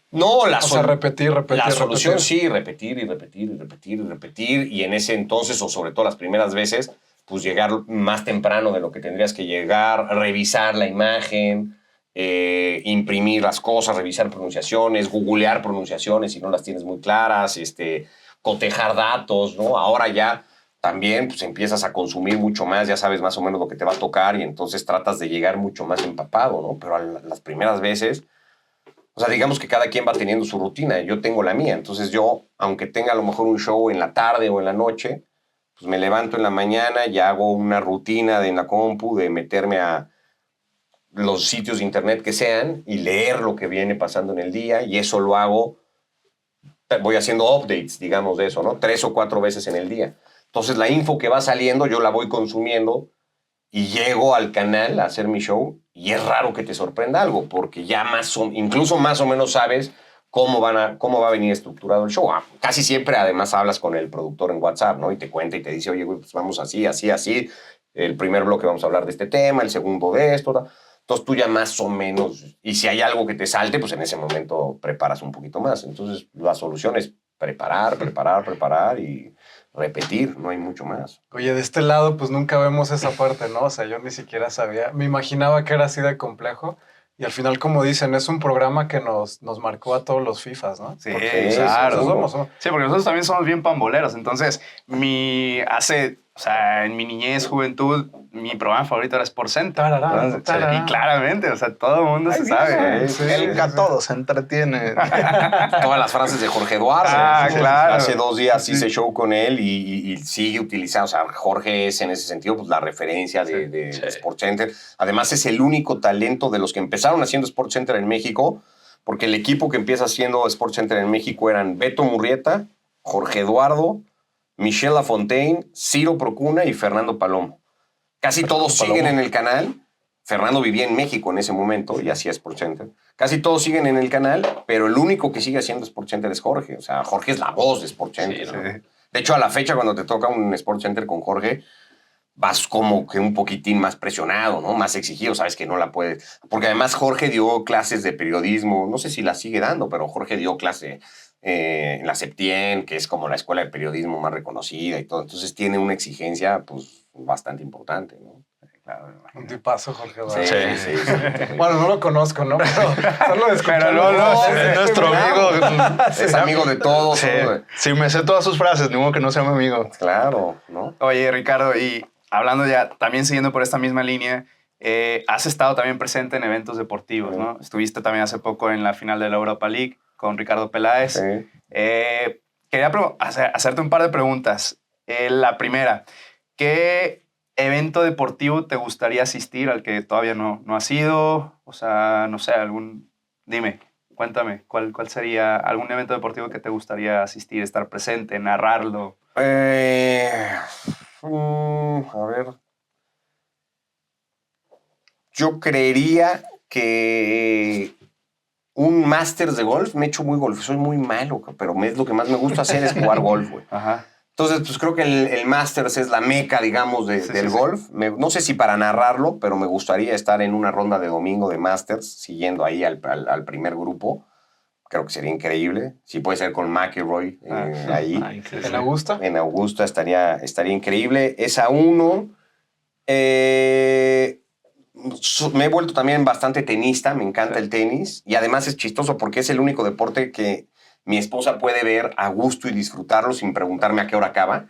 no, la repetir. La solución sí, repetir. Y en ese entonces, o sobre todo las primeras veces, pues llegar más temprano de lo que tendrías que llegar, revisar la imagen, imprimir las cosas, revisar pronunciaciones, googlear pronunciaciones si no las tienes muy claras, cotejar datos, ¿no? Ahora ya también pues empiezas a consumir mucho más, ya sabes más o menos lo que te va a tocar y entonces tratas de llegar mucho más empapado, ¿no? Pero las primeras veces, o sea, digamos que cada quien va teniendo su rutina, yo tengo la mía, entonces yo, aunque tenga a lo mejor un show en la tarde o en la noche, pues me levanto en la mañana y hago una rutina en la compu de meterme a los sitios de internet que sean y leer lo que viene pasando en el día, y eso lo hago, voy haciendo updates, digamos, de eso, ¿no? 3 o 4 veces en el día. Entonces la info que va saliendo yo la voy consumiendo y llego al canal a hacer mi show y es raro que te sorprenda algo porque ya incluso más o menos sabes cómo va a venir estructurado el show. Casi siempre además hablas con el productor en WhatsApp, ¿no? Y te cuenta y te dice, oye, güey, pues vamos así. El primer bloque vamos a hablar de este tema, el segundo de esto. Entonces tú ya más o menos, y si hay algo que te salte, pues en ese momento preparas un poquito más. Entonces la solución es preparar y repetir, no hay mucho más. Oye, de este lado, pues nunca vemos esa parte, ¿no? O sea, yo ni siquiera sabía. Me imaginaba que era así de complejo. Y al final, como dicen, es un programa que nos marcó a todos los FIFAs, ¿no? Sí, Porque claro. somos. Sí, porque nosotros también somos bien pamboleros. Entonces, en mi niñez, juventud, mi programa favorito era SportsCenter. Y claramente, o sea, todo el mundo se sabe. sí, El que a todos se entretiene. Todas las frases de Jorge Eduardo. Claro. Hace 2 días hice show con él y sigue utilizando. O sea, Jorge es en ese sentido pues, la referencia de SportsCenter. Además, es el único talento de los que empezaron haciendo SportsCenter en México, porque el equipo que empieza haciendo SportsCenter en México eran Beto Murrieta, Jorge Eduardo, Michelle Lafontaine, Ciro Procuna y Fernando Palomo. Casi todos siguen en el canal. Fernando vivía en México en ese momento y hacía SportsCenter. Casi todos siguen en el canal, pero el único que sigue haciendo SportsCenter es Jorge. O sea, Jorge es la voz de SportsCenter. Sí, ¿no? ¿no? De hecho, a la fecha, cuando te toca un SportsCenter con Jorge, vas como que un poquitín más presionado, ¿no? Más exigido, sabes que no la puedes. Porque además Jorge dio clases de periodismo, no sé si la sigue dando, pero Jorge dio clase en la Septien, que es como la escuela de periodismo más reconocida y todo. Entonces tiene una exigencia, pues, bastante importante, ¿no? Claro. Un tipazo, Jorge Eduardo. Sí. Bueno, no lo conozco, ¿no? Pero solo de escucharlo. Es nuestro amigo. Es amigo de todos. Sí. ¿no? Sí, me sé todas sus frases, ni modo que no sea mi amigo. Claro, ¿no? Oye, Ricardo, y hablando ya, también siguiendo por esta misma línea, has estado también presente en eventos deportivos, ¿no? Estuviste también hace poco en la final de la Europa League con Ricardo Peláez. Sí. Quería hacerte un par de preguntas. La primera, ¿qué evento deportivo te gustaría asistir al que todavía no has ido? O sea, no sé, dime, cuéntame, ¿cuál sería algún evento deportivo que te gustaría asistir, estar presente, narrarlo? A ver. Yo creería que un Masters de golf, me he hecho muy golf, soy muy malo, pero es lo que más me gusta hacer es jugar golf, güey. Ajá. Entonces, pues creo que el Masters es la meca, digamos, del golf. No sé si para narrarlo, pero me gustaría estar en una ronda de domingo de Masters, siguiendo ahí al primer grupo. creo que sería increíble. Si puede ser con McIlroy ahí. Increíble. ¿En Augusta? En Augusta estaría increíble. Esa 1. Me he vuelto también bastante tenista, me encanta el tenis. Y además es chistoso porque es el único deporte que mi esposa puede ver a gusto y disfrutarlo sin preguntarme a qué hora acaba.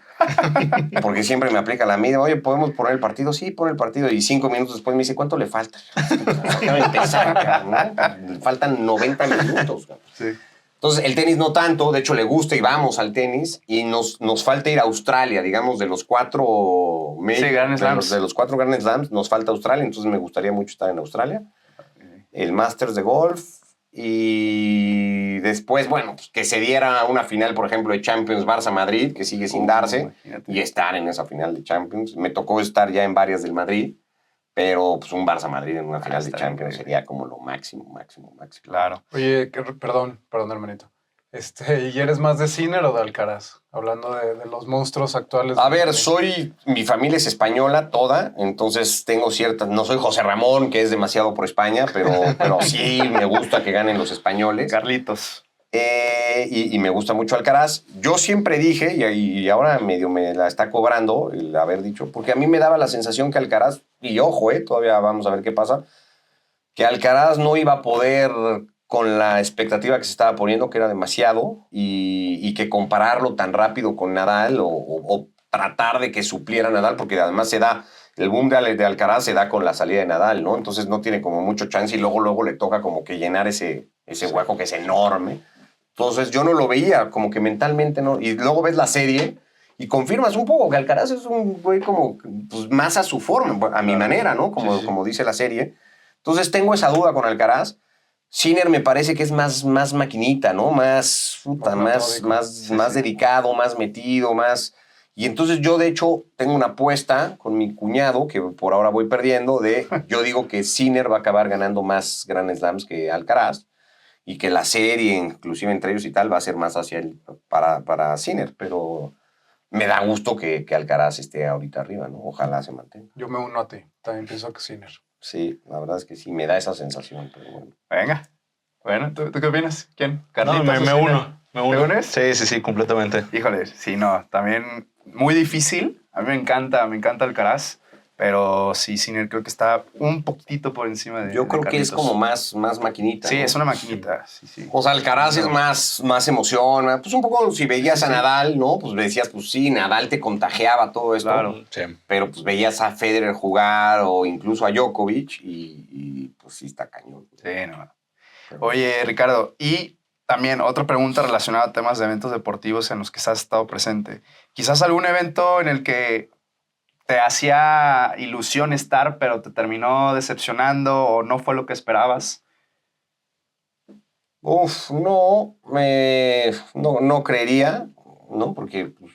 Porque siempre me aplica la medida. Oye, ¿podemos poner el partido? Sí, pon el partido. Y 5 minutos después me dice, ¿cuánto le falta? Acaba de empezar, cabrón, ¿no? Le faltan 90 minutos. Cabrón. Sí. Entonces, el tenis no tanto. De hecho, le gusta y vamos al tenis. Y nos falta ir a Australia, digamos, de los 4... Grand Slams. De los 4 Grand Slams nos falta Australia. Entonces, me gustaría mucho estar en Australia. El Masters de golf. Y después, bueno, pues que se diera una final, por ejemplo, de Champions Barça-Madrid, que sigue sin darse, Imagínate. y estar en esa final de Champions. Me tocó estar ya en varias del Madrid, pero pues un Barça-Madrid en una final de está Champions increíble. sería como lo máximo. Claro. Oye, perdón, hermanito. ¿Y eres más de Sinner o de Alcaraz? Hablando de los monstruos actuales. A ver, mi familia es española toda, entonces tengo ciertas, no soy José Ramón, que es demasiado por España, pero sí me gusta que ganen los españoles. Carlitos. Y me gusta mucho Alcaraz. Yo siempre dije, y ahora medio me la está cobrando el haber dicho, porque a mí me daba la sensación que Alcaraz, y ojo, todavía vamos a ver qué pasa, que Alcaraz no iba a poder con la expectativa que se estaba poniendo, que era demasiado, y que compararlo tan rápido con Nadal o tratar de que supliera a Nadal, porque además el boom de Alcaraz se da con la salida de Nadal, ¿no? Entonces no tiene como mucho chance y luego le toca como que llenar ese hueco que es enorme. Entonces yo no lo veía, como que mentalmente no. Y luego ves la serie y confirmas un poco que Alcaraz es un güey como pues, más a su forma, a mi manera, ¿no? Como dice la serie. Entonces tengo esa duda con Alcaraz. Sinner me parece que es más maquinita, ¿no? Más dedicado, más metido, más... Y entonces yo, de hecho, tengo una apuesta con mi cuñado, que por ahora voy perdiendo, yo digo que Sinner va a acabar ganando más Grand Slams que Alcaraz y que la serie, inclusive entre ellos y tal, va a ser más hacia para Sinner, pero me da gusto que Alcaraz esté ahorita arriba, ¿no? Ojalá se mantenga. Yo me uno a ti. También pienso que Sinner. Sí, la verdad es que sí, me da esa sensación, pero bueno. Venga. Bueno, ¿tú qué opinas? ¿Quién? No, ¿Carlitos o me Sinner? uno. ¿Te unes? Sí, completamente. Híjole, sí, no, también muy difícil. A mí me encanta Alcaraz, pero sí, Sinner creo que está un poquitito por encima de Yo creo que es Carlitos. como más maquinita. Sí, ¿no? es una maquinita, sí. O sea, Alcaraz es más emoción. Pues un poco si veías a Nadal, ¿no? Pues decías, pues sí, Nadal te contagiaba todo esto. Claro. Sí. Pero pues veías a Federer jugar o incluso a Djokovic y pues sí está cañón. Sí, no. Oye, Ricardo, y también otra pregunta relacionada a temas de eventos deportivos en los que has estado presente. Quizás algún evento en el que te hacía ilusión estar, pero te terminó decepcionando o no fue lo que esperabas. No creería, ¿no? Porque pues,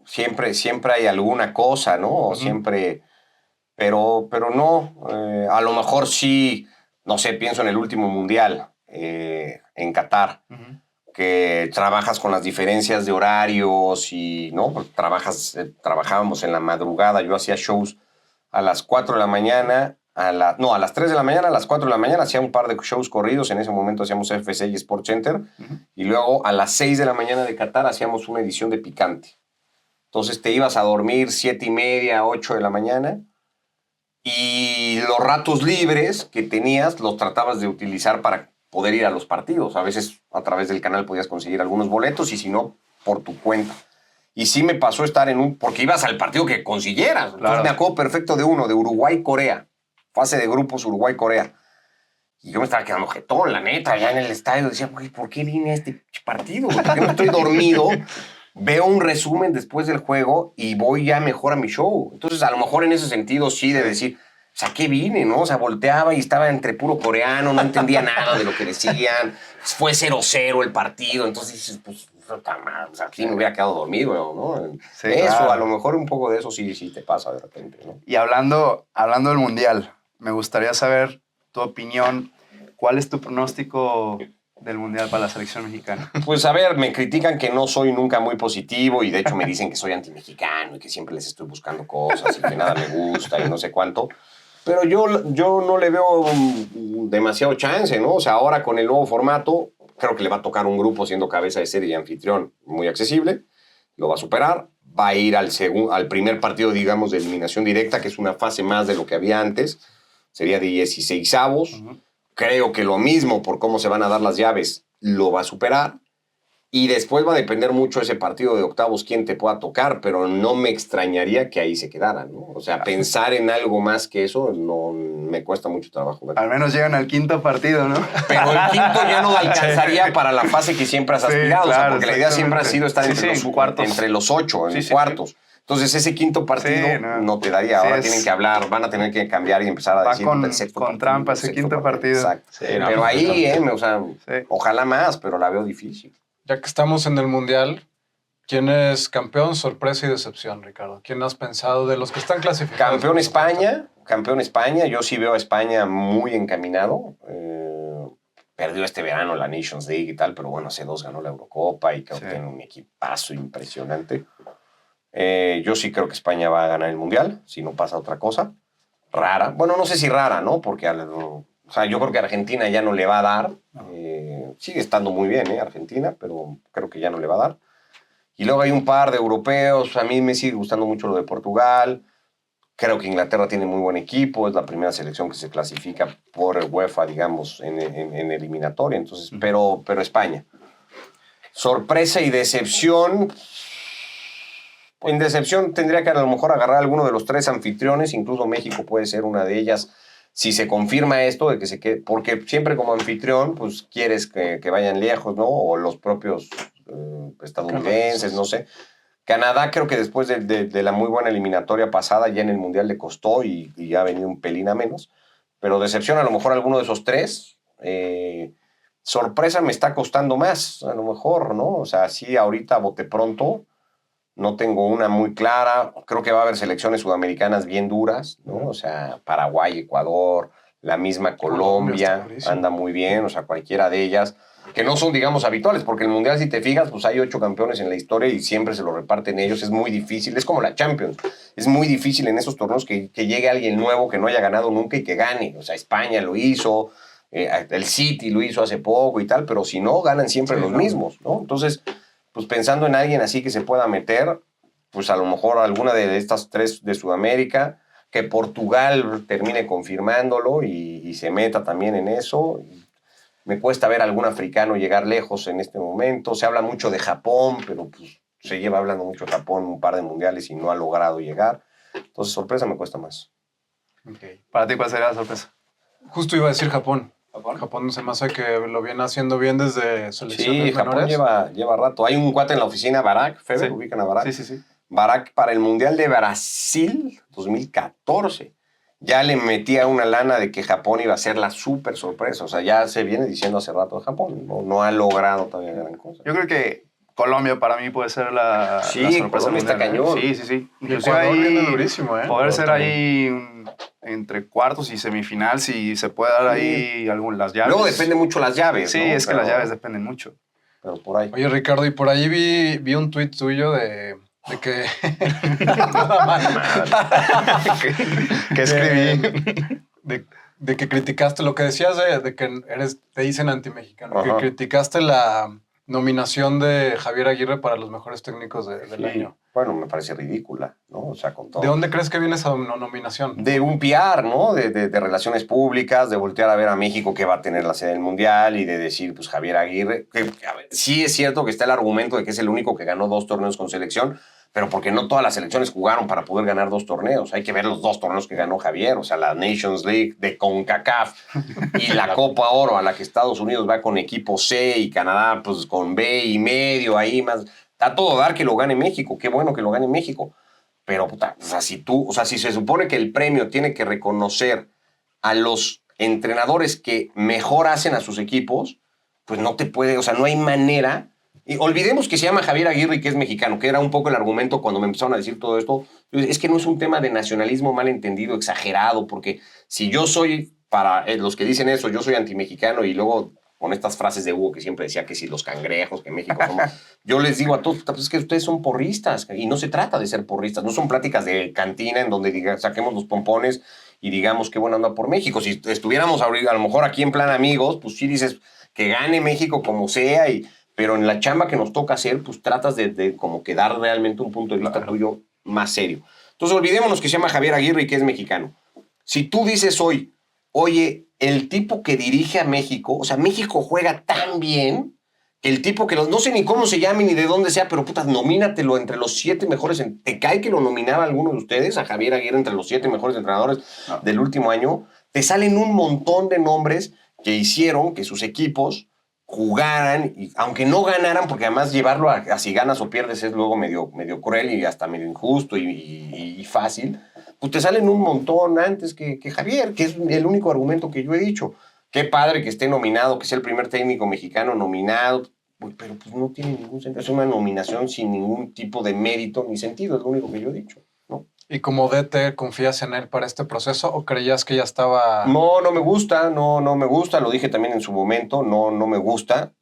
siempre hay alguna cosa, ¿no? O siempre, pero no. A lo mejor sí, no sé, pienso en el último mundial en Qatar, que trabajas con las diferencias de horarios y, ¿no? Porque trabajábamos en la madrugada, yo hacía shows a las 4 de la mañana, a las 3 de la mañana, a las 4 de la mañana hacía un par de shows corridos, en ese momento hacíamos FC y Sport Center, y luego a las 6 de la mañana de Qatar hacíamos una edición de Picante. Entonces te ibas a dormir 7:30, 8 de la mañana, y los ratos libres que tenías los tratabas de utilizar para poder ir a los partidos. A veces a través del canal podías conseguir algunos boletos y si no, por tu cuenta. Y sí me pasó estar porque ibas al partido que consiguieras. Entonces Claro. me acuerdo perfecto de Uruguay-Corea. Fase de grupos Uruguay-Corea. Y yo me estaba quedando jetón, la neta, allá en el estadio. Decía, güey, ¿por qué vine a este partido? ¿Por qué no estoy dormido? Veo un resumen después del juego y voy ya mejor a mi show. Entonces, a lo mejor en ese sentido sí de decir, o sea, ¿qué vine, no? O sea, volteaba y estaba entre puro coreano, no entendía nada de lo que decían. Fue 0-0 el partido, entonces dices, pues, puta madre, o sea, aquí me hubiera quedado dormido, ¿no? Sí, eso, claro. a lo mejor un poco de eso sí te pasa de repente, ¿no? Y hablando del Mundial, me gustaría saber tu opinión. ¿Cuál es tu pronóstico del Mundial para la selección mexicana? Pues a ver, me critican que no soy nunca muy positivo y de hecho me dicen que soy antimexicano y que siempre les estoy buscando cosas y que nada me gusta y no sé cuánto. Pero yo no le veo demasiado chance, ¿no? O sea, ahora con el nuevo formato, creo que le va a tocar un grupo siendo cabeza de serie y anfitrión muy accesible. Lo va a superar. Va a ir al primer partido, digamos, de eliminación directa, que es una fase más de lo que había antes. Sería de 16avos. Creo que lo mismo, por cómo se van a dar las llaves, lo va a superar. Y después va a depender mucho ese partido de octavos quién te pueda tocar, pero no me extrañaría que ahí se quedaran, ¿no? O sea, pensar en algo más que eso no me cuesta mucho trabajo. ¿Verdad? Al menos llegan al quinto partido, ¿no? Pero el quinto ya no alcanzaría para la fase que siempre has aspirado, claro, o sea, porque la idea siempre ha sido estar entre los 8, en cuartos. Entonces ese quinto partido no te daría. Ahora tienen que hablar, van a tener que cambiar y empezar a decir con trampa ese quinto partido. Exacto. Pero ahí, o sea, ojalá más, pero la veo difícil. Ya que estamos en el Mundial, ¿quién es campeón, sorpresa y decepción, Ricardo? ¿Quién has pensado de los que están clasificados? Campeón España. Yo sí veo a España muy encaminado. Perdió este verano la Nations League y tal, pero bueno, hace 2 ganó la Eurocopa y creo que tiene un equipazo impresionante. Yo sí creo que España va a ganar el Mundial, si no pasa otra cosa. Rara. Bueno, no sé si rara, ¿no? Porque o sea, yo creo que Argentina ya no le va a dar. Sigue estando muy bien, Argentina, pero creo que ya no le va a dar. Y luego hay un par de europeos. A mí me sigue gustando mucho lo de Portugal. Creo que Inglaterra tiene muy buen equipo. Es la primera selección que se clasifica por el UEFA, digamos, en eliminatoria. Entonces, pero España. Sorpresa y decepción. En decepción tendría que a lo mejor agarrar a alguno de los 3 anfitriones. Incluso México puede ser una de ellas. Si se confirma esto de que se quede, porque siempre como anfitrión, pues quieres que vayan lejos, ¿no? O los propios estadounidenses, no sé. Canadá creo que después de la muy buena eliminatoria pasada, ya en el Mundial le costó y ha venido un pelín a menos. Pero decepción a lo mejor alguno de esos 3. Sorpresa me está costando más, a lo mejor, ¿no? O sea, sí, ahorita bote pronto. No tengo una muy clara. Creo que va a haber selecciones sudamericanas bien duras, ¿no? O sea, Paraguay, Ecuador, la misma Colombia anda muy bien, o sea, cualquiera de ellas, que no son, digamos, habituales, porque el Mundial, si te fijas, pues hay 8 campeones en la historia y siempre se lo reparten ellos. Es muy difícil, es como la Champions. Es muy difícil en esos torneos que llegue alguien nuevo que no haya ganado nunca y que gane. O sea, España lo hizo, el City lo hizo hace poco y tal, pero si no, ganan siempre los mismos, ¿no? Entonces, pues pensando en alguien así que se pueda meter, pues a lo mejor alguna de estas 3 de Sudamérica, que Portugal termine confirmándolo y se meta también en eso. Me cuesta ver a algún africano llegar lejos en este momento. Se habla mucho de Japón, pero pues se lleva hablando mucho de Japón un par de mundiales y no ha logrado llegar. Entonces, sorpresa me cuesta más. Okay. ¿Para ti cuál sería la sorpresa? Justo iba a decir Japón. Japón se me hace que lo viene haciendo bien desde selecciones Sí, Japón lleva rato. Hay un cuate en la oficina, Barak, Feber, ubican a Barak. Sí. Barak para el Mundial de Brasil 2014. Ya le metía una lana de que Japón iba a ser la súper sorpresa. O sea, ya se viene diciendo hace rato de Japón. No ha logrado todavía gran cosa. Yo creo que Colombia para mí puede ser la sorpresa. Colombia está cañón. Sí. Inclusive ahí viene durísimo, poder ser ahí entre cuartos y semifinal, si se puede dar ahí las llaves. Luego depende mucho las llaves. Sí, ¿no? es que las llaves dependen mucho. Pero por ahí. Oye, Ricardo, y por ahí vi un tuit tuyo de que... ¿Qué escribí? De que criticaste lo que decías de que te dicen antimexicano. Ajá. Que criticaste la nominación de Javier Aguirre para los mejores técnicos del año. Bueno, me parece ridícula, ¿no? O sea, con todo. ¿De dónde crees que viene esa nominación? De un PR, ¿no? De relaciones públicas, de voltear a ver a México que va a tener la sede del Mundial y de decir, pues, Javier Aguirre. Que, a ver, sí es cierto que está el argumento de que es el único que ganó 2 torneos con selección, pero porque no todas las selecciones jugaron para poder ganar 2 torneos. Hay que ver los 2 torneos que ganó Javier, o sea, la Nations League de CONCACAF y la Copa Oro, a la que Estados Unidos va con equipo C y Canadá, pues, con B y medio, ahí más. A todo dar que lo gane México, qué bueno que lo gane México. Pero, puta, o sea, si se supone que el premio tiene que reconocer a los entrenadores que mejor hacen a sus equipos, pues no te puede, o sea, no hay manera. Y olvidemos que se llama Javier Aguirre y que es mexicano, que era un poco el argumento cuando me empezaron a decir todo esto. Es que no es un tema de nacionalismo mal entendido, exagerado, porque si yo soy, para los que dicen eso, yo soy antimexicano y luego con estas frases de Hugo que siempre decía que si los cangrejos, que México somos... Yo les digo a todos, pues es que ustedes son porristas y no se trata de ser porristas, no son pláticas de cantina en donde saquemos los pompones y digamos qué buena onda por México. Si estuviéramos a lo mejor aquí en plan amigos, pues sí dices que gane México como sea, pero en la chamba que nos toca hacer, pues tratas de como que dar realmente un punto de vista tuyo más serio. Entonces olvidémonos que se llama Javier Aguirre y que es mexicano. Si tú dices hoy, oye, el tipo que dirige a México, o sea, México juega tan bien que el tipo que no sé ni cómo se llame ni de dónde sea, pero puta, nomínatelo entre los 7 mejores. ¿Te cae que lo nominaba alguno de ustedes, a Javier Aguirre, entre los 7 mejores entrenadores del último año? Te salen un montón de nombres que hicieron que sus equipos jugaran, y aunque no ganaran, porque además llevarlo a si ganas o pierdes es luego medio cruel y hasta medio injusto y fácil, pues te salen un montón antes que Javier, que es el único argumento que yo he dicho. Qué padre que esté nominado, que sea el primer técnico mexicano nominado, pero pues no tiene ningún sentido. Es una nominación sin ningún tipo de mérito ni sentido, es lo único que yo he dicho, ¿no? ¿Y como DT confías en él para este proceso o creías que ya estaba...? No me gusta, no me gusta, lo dije también en su momento, no me gusta.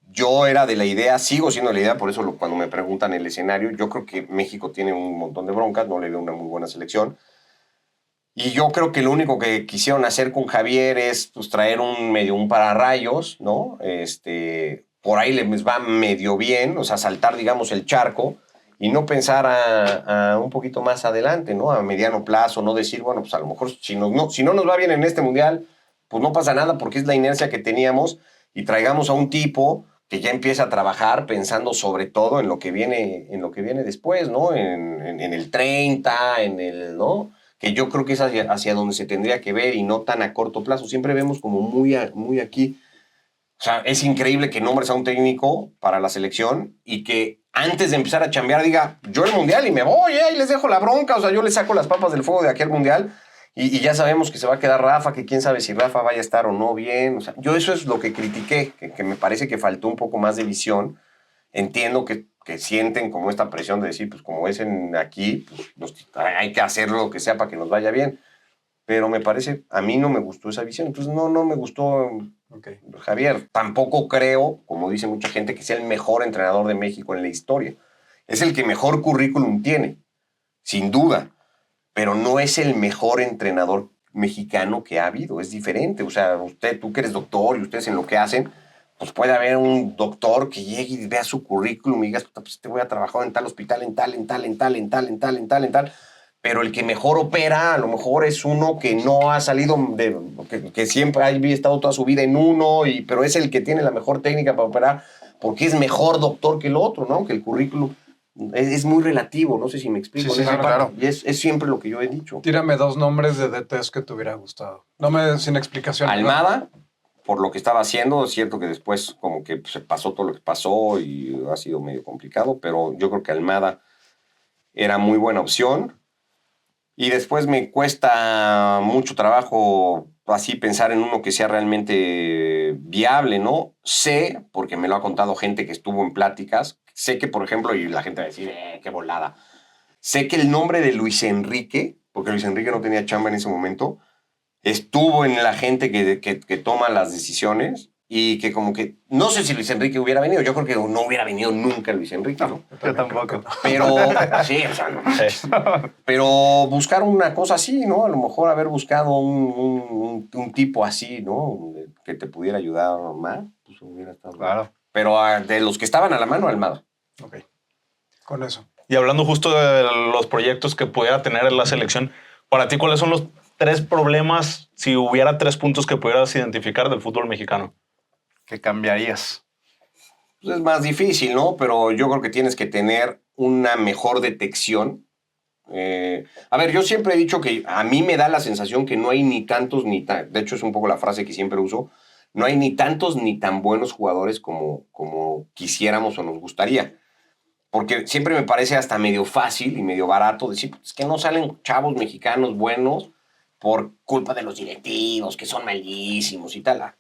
Yo era de la idea, sigo siendo de la idea, por eso cuando me preguntan el escenario, yo creo que México tiene un montón de broncas, no le veo una muy buena selección. Y yo creo que lo único que quisieron hacer con Javier es pues, traer un pararrayos, ¿no? Por ahí les va medio bien, o sea, saltar, digamos, el charco y no pensar a un poquito más adelante, ¿no? A mediano plazo, no decir, bueno, pues a lo mejor si no nos va bien en este mundial, pues no pasa nada porque es la inercia que teníamos y traigamos a un tipo que ya empieza a trabajar pensando sobre todo en lo que viene después, ¿no? En el 30, ¿no? Que yo creo que es hacia donde se tendría que ver y no tan a corto plazo. Siempre vemos como muy aquí. O sea, es increíble que nombres a un técnico para la selección y que antes de empezar a chambear diga, yo el mundial y me voy, y les dejo la bronca. O sea, yo les saco las papas del fuego de aquí al mundial y ya sabemos que se va a quedar Rafa, que quién sabe si Rafa vaya a estar o no bien. O sea, yo eso es lo que critiqué, que me parece que faltó un poco más de visión. Entiendo que sienten como esta presión de decir, pues como es aquí, pues hay que hacer lo que sea para que nos vaya bien. Pero me parece, a mí no me gustó esa visión. Entonces no me gustó Javier. Tampoco creo, como dice mucha gente, que sea el mejor entrenador de México en la historia. Es el que mejor currículum tiene, sin duda. Pero no es el mejor entrenador mexicano que ha habido. Es diferente. O sea, tú que eres doctor y ustedes en lo que hacen, pues puede haber un doctor que llegue y vea su currículum y diga, pues te voy a trabajar en tal hospital, en tal. Pero el que mejor opera, a lo mejor es uno que no ha salido, que siempre ha estado toda su vida en uno, pero es el que tiene la mejor técnica para operar, porque es mejor doctor que el otro, ¿no? Que el currículum es muy relativo, no sé si me explico. Sí, claro. Y es siempre lo que yo he dicho. Tírame 2 nombres de DTs que te hubiera gustado. Sin explicación. Almada, por lo que estaba haciendo, es cierto que después como que se pasó todo lo que pasó y ha sido medio complicado, pero yo creo que Almada era muy buena opción. Y después me cuesta mucho trabajo así pensar en uno que sea realmente viable, ¿no? Sé, porque me lo ha contado gente que estuvo en pláticas, sé que, por ejemplo, y la gente va a decir, qué volada. Sé que el nombre de Luis Enrique, porque Luis Enrique no tenía chamba en ese momento, estuvo en la gente que toma las decisiones y que como que, no sé si Luis Enrique hubiera venido, yo creo que no hubiera venido nunca Luis Enrique, ¿no? Yo tampoco. Pero, sí, o sea, no. Pero buscar una cosa así, ¿no? A lo mejor haber buscado un tipo así, ¿no? Que te pudiera ayudar más, pues hubiera estado. Claro. Pero de los que estaban a la mano, Almada. Ok, con eso. Y hablando justo de los proyectos que pudiera tener en la selección, para ti, ¿cuáles son los 3 problemas, si hubiera 3 puntos que pudieras identificar del fútbol mexicano? ¿Qué cambiarías? Pues es más difícil, ¿no? Pero yo creo que tienes que tener una mejor detección. A ver, yo siempre he dicho que a mí me da la sensación que no hay ni tantos ni tan... De hecho, es un poco la frase que siempre uso. No hay ni tantos ni tan buenos jugadores como quisiéramos o nos gustaría. Porque siempre me parece hasta medio fácil y medio barato decir, pues, es que no salen chavos mexicanos buenos por culpa de los directivos, que son malísimos y tal.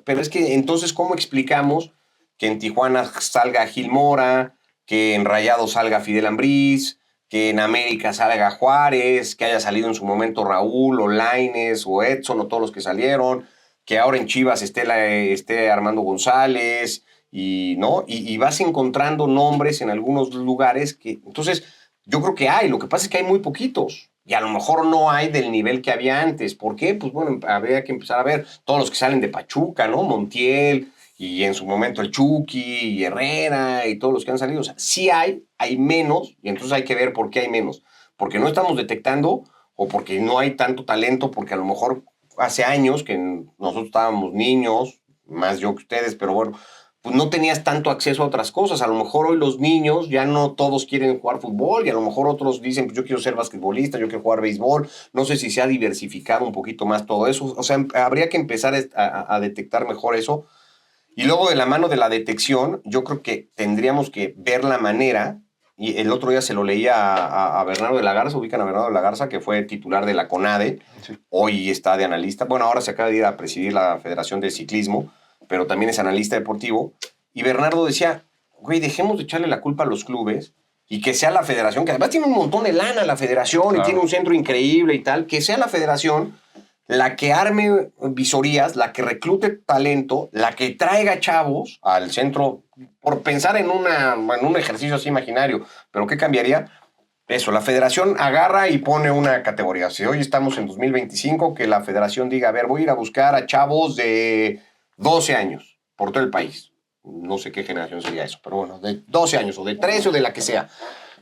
Pero es que entonces, ¿cómo explicamos que en Tijuana salga Gil Mora, que en Rayados salga Fidel Ambriz, que en América salga Juárez, que haya salido en su momento Raúl o Lainez o Edson o todos los que salieron, que ahora en Chivas esté Armando González, ¿no? Y vas encontrando nombres en algunos lugares que... Entonces, yo creo que lo que pasa es que hay muy poquitos. y a lo mejor no hay del nivel que había antes. ¿Por qué? Pues bueno, habría que empezar a ver todos los que salen de Pachuca, ¿no? Montiel, y en su momento el Chucky, y Herrera, y todos los que han salido. O sea, sí hay menos, y entonces hay que ver por qué hay menos. Porque no estamos detectando, o porque no hay tanto talento, porque a lo mejor hace años que nosotros estábamos niños, más yo que ustedes, pero bueno, pues no tenías tanto acceso a otras cosas. A lo mejor hoy los niños ya no todos quieren jugar fútbol y a lo mejor otros dicen, pues yo quiero ser basquetbolista, yo quiero jugar béisbol. No sé si se ha diversificado un poquito más todo eso. O sea, habría que empezar a detectar mejor eso. Y luego de la mano de la detección, yo creo que tendríamos que ver la manera, y el otro día se lo leía a Bernardo de la Garza, ubican a Bernardo de la Garza, que fue titular de la CONADE, Sí. hoy está de analista, bueno, ahora se acaba de ir a presidir la Federación de Ciclismo, pero también es analista deportivo, y Bernardo decía, güey, dejemos de echarle la culpa a los clubes y que sea la federación, que además tiene un montón de lana la federación, Claro. y tiene un centro increíble y tal, que sea la federación la que arme visorías, la que reclute talento, la que traiga chavos al centro, por pensar en un ejercicio así imaginario. ¿Pero qué cambiaría? Eso, la federación agarra y pone una categoría. Si hoy estamos en 2025, que la federación diga, a ver, voy a ir a buscar a chavos de 12 años por todo el país. No sé qué generación sería eso, pero bueno, de 12 años o de 13 o de la que sea.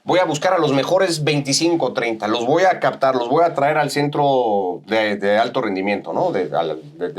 Voy a buscar a los mejores 25 o 30, los voy a captar, los voy a traer al centro de alto rendimiento, ¿no? De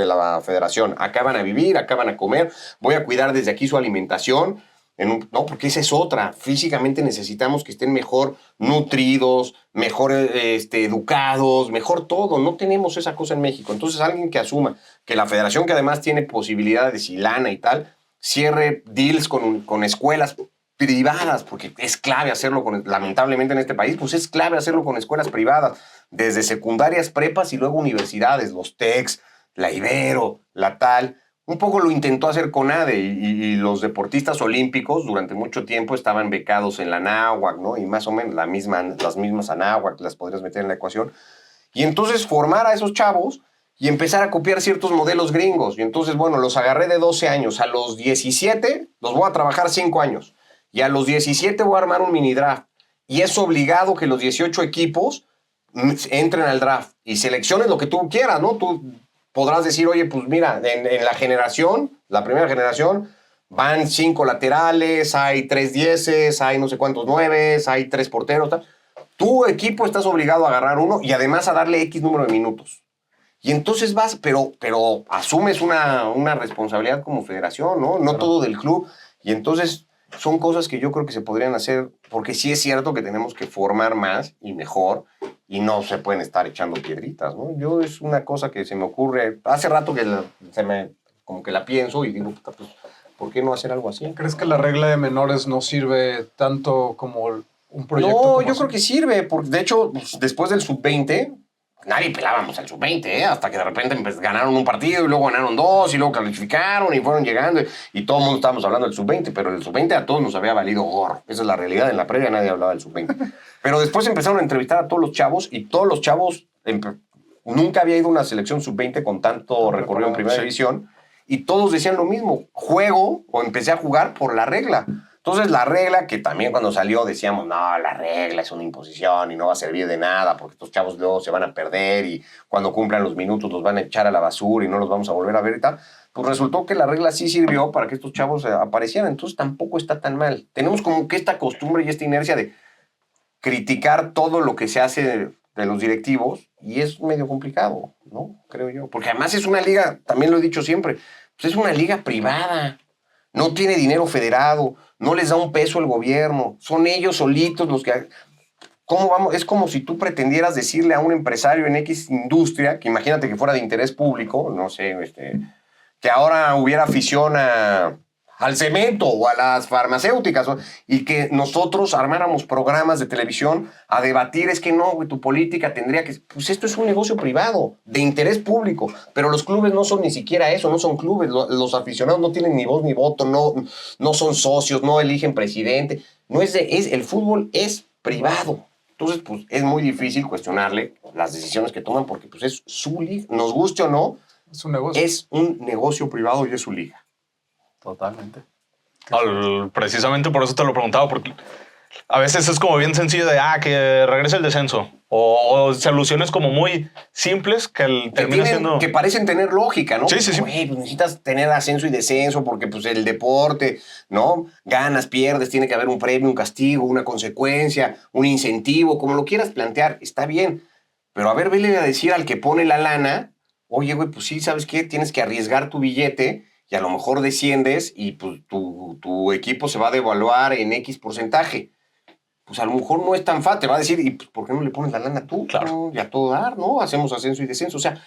la federación. Acá van a vivir, acá van a comer, voy a cuidar desde aquí su alimentación, no, porque esa es otra. Físicamente necesitamos que estén mejor nutridos, mejor educados, mejor todo. No tenemos esa cosa en México. Entonces alguien que asuma que la federación, que además tiene posibilidades y lana y tal, cierre deals con escuelas privadas, porque es clave hacerlo lamentablemente en este país, pues es clave hacerlo con escuelas privadas, desde secundarias, prepas y luego universidades, los TECs, la Ibero, la tal. Un poco lo intentó hacer CONADE y los deportistas olímpicos durante mucho tiempo estaban becados en la Anáhuac, ¿no? Y más o menos las mismas Anáhuac las podrías meter en la ecuación. Y entonces formar a esos chavos y empezar a copiar ciertos modelos gringos. Y entonces, bueno, los agarré de 12 años. A los 17 los voy a trabajar 5 años. Y a los 17 voy a armar un mini draft. Y es obligado que los 18 equipos entren al draft y selecciones lo que tú quieras, ¿no? Tú podrás decir, oye, pues mira, en la generación, la primera generación, van 5 laterales, hay 3 dieces, hay no sé cuántos 9, hay 3 porteros. Tal. Tu equipo estás obligado a agarrar uno y además a darle X número de minutos. Y entonces vas, pero asumes una responsabilidad como federación, ¿no? No todo del club. Y entonces son cosas que yo creo que se podrían hacer, porque sí es cierto que tenemos que formar más y mejor, y no se pueden estar echando piedritas, ¿no? Yo es una cosa que se me ocurre, hace rato que como que la pienso y digo, pues, ¿por qué no hacer algo así? ¿Crees que la regla de menores no sirve tanto como un proyecto? No, como yo así? creo que sirve, porque de hecho, pues, después del sub-20, nadie pelábamos al sub-20, hasta que de repente ganaron un partido y luego ganaron 2 y luego calificaron y fueron llegando y todo el mundo estábamos hablando del sub-20, pero el sub-20 a todos nos había valido gorro. Esa es la realidad. En la previa nadie hablaba del sub-20. Pero después empezaron a entrevistar a todos los chavos y todos los chavos, nunca había ido a una selección sub-20 con tanto recorrido en primera división y todos decían lo mismo, juego o empecé a jugar por la regla. Entonces la regla, que también cuando salió decíamos, no, la regla es una imposición y no va a servir de nada porque estos chavos luego se van a perder y cuando cumplan los minutos los van a echar a la basura y no los vamos a volver a ver y tal, pues resultó que la regla sí sirvió para que estos chavos aparecieran, entonces tampoco está tan mal. Tenemos como que esta costumbre y esta inercia de criticar todo lo que se hace de los directivos y es medio complicado, ¿no? Creo yo, porque además es una liga, también lo he dicho siempre, pues es una liga privada. No tiene dinero federado, no les da un peso el gobierno, son ellos solitos los que... ¿Cómo vamos? Es como si tú pretendieras decirle a un empresario en X industria, que imagínate que fuera de interés público, no sé, que ahora hubiera afición al cemento o a las farmacéuticas, y que nosotros armáramos programas de televisión a debatir, es que no, güey, tu política tendría que... Pues esto es un negocio privado, de interés público, pero los clubes no son ni siquiera eso, no son clubes, los aficionados no tienen ni voz ni voto, no son socios, no eligen presidente, el fútbol es privado. Entonces, pues es muy difícil cuestionarle las decisiones que toman porque pues es su liga, nos guste o no, Es un negocio. es un negocio privado y es su liga. Totalmente. Precisamente por eso te lo preguntaba, porque A veces es como bien sencillo de, que regrese el descenso. O soluciones como muy simples termina siendo... Que parecen tener lógica, ¿no? Sí, sí, sí. Güey, pues necesitas tener ascenso y descenso porque pues el deporte, ¿no? Ganas, pierdes, tiene que haber un premio, un castigo, una consecuencia, un incentivo, como lo quieras plantear, está bien. Pero a ver, vele a decir al que pone la lana, oye, güey, pues sí, ¿sabes qué? Tienes que arriesgar tu billete y a lo mejor desciendes y pues tu equipo se va a devaluar en X porcentaje. Pues a lo mejor no es tan fácil, te va a decir, ¿y pues, por qué no le pones la lana tú? Claro. ¿No? Y a todo dar, ¿no? Hacemos ascenso y descenso. O sea,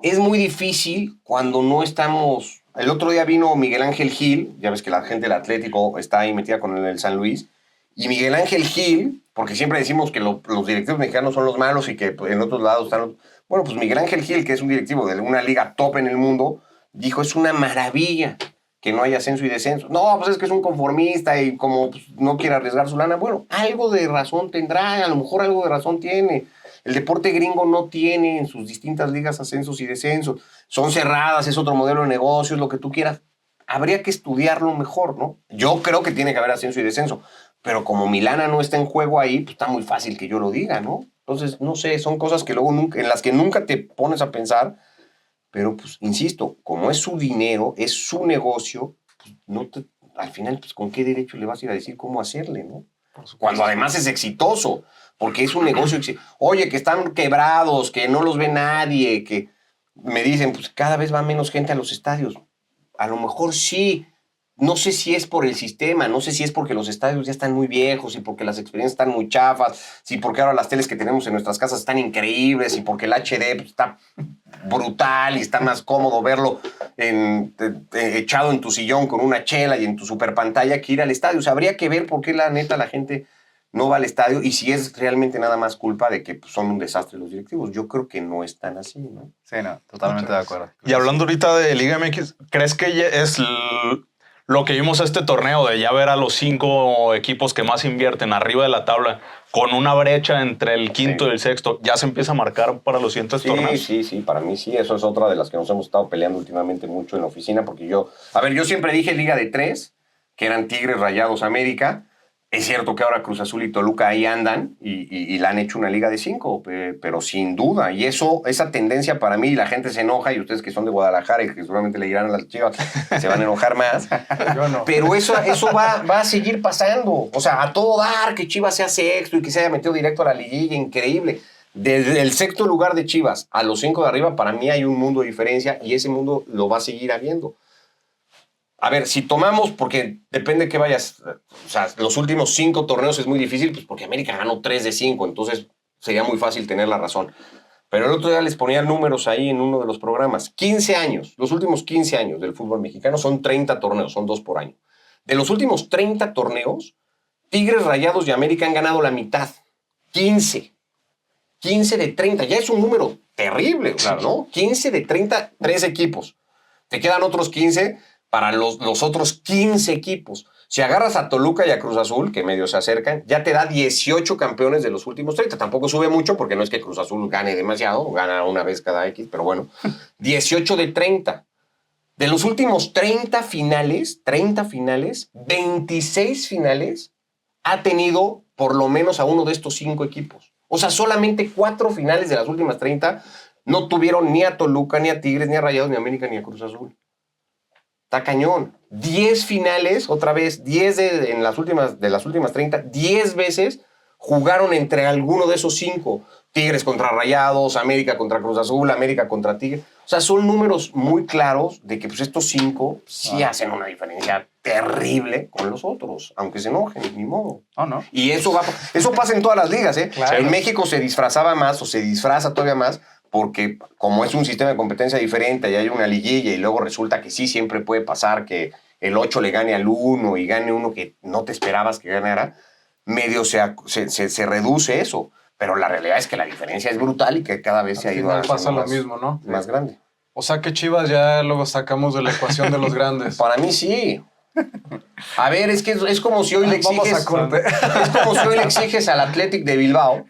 es muy difícil cuando no estamos... El otro día vino Miguel Ángel Gil, ya ves que la gente del Atlético está ahí metida con el San Luis, y Miguel Ángel Gil, porque siempre decimos que los directivos mexicanos son los malos y que pues, en otros lados están los... Bueno, pues Miguel Ángel Gil, que es un directivo de una liga top en el mundo, dijo, es una maravilla que no haya ascenso y descenso. No, pues es que es un conformista y como pues, no quiere arriesgar su lana. Bueno, algo de razón tendrá, a lo mejor algo de razón tiene. El deporte gringo no tiene en sus distintas ligas ascensos y descensos. Son cerradas, es otro modelo de negocio, es lo que tú quieras. Habría que estudiarlo mejor, ¿no? Yo creo que tiene que haber ascenso y descenso, pero como mi lana no está en juego ahí, pues está muy fácil que yo lo diga, ¿no? Entonces, no sé, son cosas que luego nunca, en las que nunca te pones a pensar. Pero, pues, insisto, como es su dinero, es su negocio, pues, al final, pues, ¿con qué derecho le vas a ir a decir cómo hacerle, no? Cuando además es exitoso, porque es un negocio. Oye, que están quebrados, que no los ve nadie, que me dicen, pues, cada vez va menos gente a los estadios. A lo mejor sí. No sé si es por el sistema, no sé si es porque los estadios ya están muy viejos y porque las experiencias están muy chafas, si porque ahora las teles que tenemos en nuestras casas están increíbles y porque el HD pues, está brutal y está más cómodo verlo echado en tu sillón con una chela y en tu super pantalla que ir al estadio. O sea, habría que ver por qué la gente no va al estadio y si es realmente nada más culpa de que pues, son un desastre los directivos. Yo creo que no es tan así, ¿no? Sí, no, totalmente de acuerdo. Y hablando ahorita de Liga MX, ¿crees que ya es lo que vimos este torneo de ya ver a los 5 equipos que más invierten arriba de la tabla con una brecha entre el quinto y el sexto, ya se empieza a marcar para los siguientes torneos? Sí, para mí sí. Eso es otra de las que nos hemos estado peleando últimamente mucho en la oficina, porque yo siempre dije Liga de 3, que eran Tigres, Rayados, América. Es cierto que ahora Cruz Azul y Toluca ahí andan y la han hecho una liga de 5, pero sin duda. Y esa tendencia para mí, la gente se enoja, y ustedes que son de Guadalajara y que seguramente le dirán a las Chivas, se van a enojar más. Yo no. Pero eso va a seguir pasando. O sea, a todo dar, que Chivas sea sexto y que se haya metido directo a la liguilla, increíble. Desde el sexto lugar de Chivas a los 5 de arriba, para mí hay un mundo de diferencia y ese mundo lo va a seguir habiendo. A ver, si tomamos, porque depende que vayas, o sea, los últimos 5 torneos es muy difícil, pues porque América ganó 3 de 5, entonces sería muy fácil tener la razón. Pero el otro día les ponía números ahí en uno de los programas. 15 años, los últimos 15 años del fútbol mexicano son 30 torneos, son 2 por año. De los últimos 30 torneos, Tigres, Rayados y América han ganado la mitad. 15. 15 de 30, ya es un número terrible, claro, ¿no? 15 de 30, 3 equipos. Te quedan otros 15 para los otros 15 equipos. Si agarras a Toluca y a Cruz Azul, que medio se acercan, ya te da 18 campeones de los últimos 30. Tampoco sube mucho, porque no es que Cruz Azul gane demasiado, gana una vez cada X, pero bueno, 18 de 30. De los últimos 30 finales, 26 finales ha tenido por lo menos a uno de estos 5 equipos. O sea, solamente 4 finales de las últimas 30 no tuvieron ni a Toluca, ni a Tigres, ni a Rayados, ni a América, ni a Cruz Azul. Está cañón. 10 finales, otra vez, 10 de las últimas 30, 10 veces jugaron entre alguno de esos 5. Tigres contra Rayados, América contra Cruz Azul, América contra Tigres. O sea, son números muy claros de que pues, estos 5 sí hacen una diferencia terrible con los otros, aunque se enojen, ni modo. Oh, no. Y eso pasa en todas las ligas, ¿eh? Claro. En México se disfrazaba más o se disfraza todavía más, porque como es un sistema de competencia diferente y hay una liguilla y luego resulta que sí siempre puede pasar que el 8 le gane al 1 y gane uno que no te esperabas que ganara, medio se reduce eso. Pero la realidad es que la diferencia es brutal y que cada vez se ha ido Al final pasa haciendo lo mismo, ¿no? más grande. O sea que Chivas ya luego sacamos de la ecuación de los grandes. Para mí sí. A ver, es que es como si hoy le Vamos exiges... a corte. Es como si hoy le exiges al Athletic de Bilbao,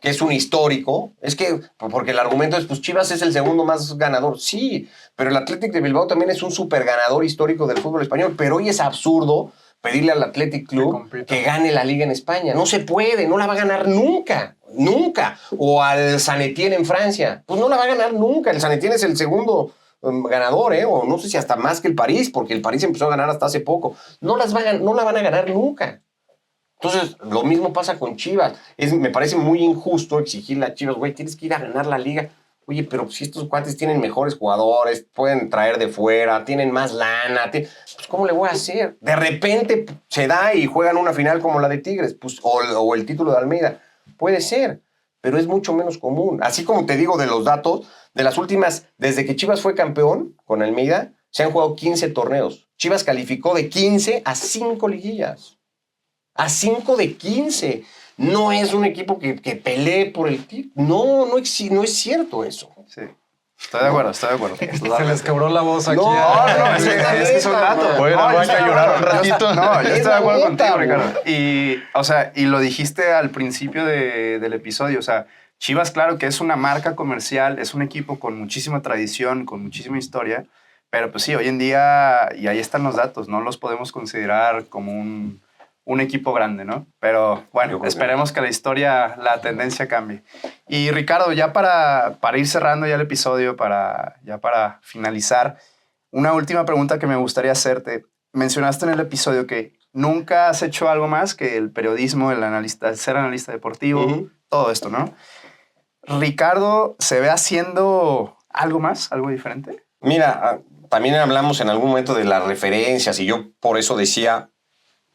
que es un histórico. Es que, porque el argumento es, pues Chivas es el segundo más ganador. Sí, pero el Athletic de Bilbao también es un súper ganador histórico del fútbol español. Pero hoy es absurdo pedirle al Athletic Club que gane la Liga en España. No se puede, no la va a ganar nunca, nunca. O al Saint Etienne en Francia, pues no la va a ganar nunca. El Saint Etienne es el segundo ganador, o no sé si hasta más que el París, porque el París empezó a ganar hasta hace poco. No la van a ganar nunca. Entonces, lo mismo pasa con Chivas. Me parece muy injusto exigirle a Chivas, güey, tienes que ir a ganar la Liga. Oye, pero si estos cuates tienen mejores jugadores, pueden traer de fuera, tienen más lana, pues ¿cómo le voy a hacer? De repente se da y juegan una final como la de Tigres, pues, o el título de Almeida. Puede ser, pero es mucho menos común. Así como te digo de los datos, de las últimas, desde que Chivas fue campeón con Almeida, se han jugado 15 torneos. Chivas calificó de 15 a 5 liguillas. A 5 de 15. No es un equipo que pelee por el título. No es cierto eso. Sí. Estoy de acuerdo. Se les quebró la voz aquí. Es que son datos. Voy a llorar un ratito. No, yo estoy de acuerdo contigo, Ricardo. Y lo dijiste al principio del episodio, o sea, Chivas, claro que es una marca comercial, es un equipo con muchísima tradición, con muchísima historia, pero pues sí, hoy en día, y ahí están los datos, no los podemos considerar como un equipo grande, ¿no? Pero bueno, esperemos que la historia, la tendencia cambie. Y Ricardo, ya para ir cerrando ya el episodio, para finalizar, una última pregunta que me gustaría hacerte. Mencionaste en el episodio que nunca has hecho algo más que el periodismo, el ser analista deportivo, todo esto, ¿no? ¿Ricardo se ve haciendo algo más, algo diferente? Mira, también hablamos en algún momento de las referencias y yo por eso decía,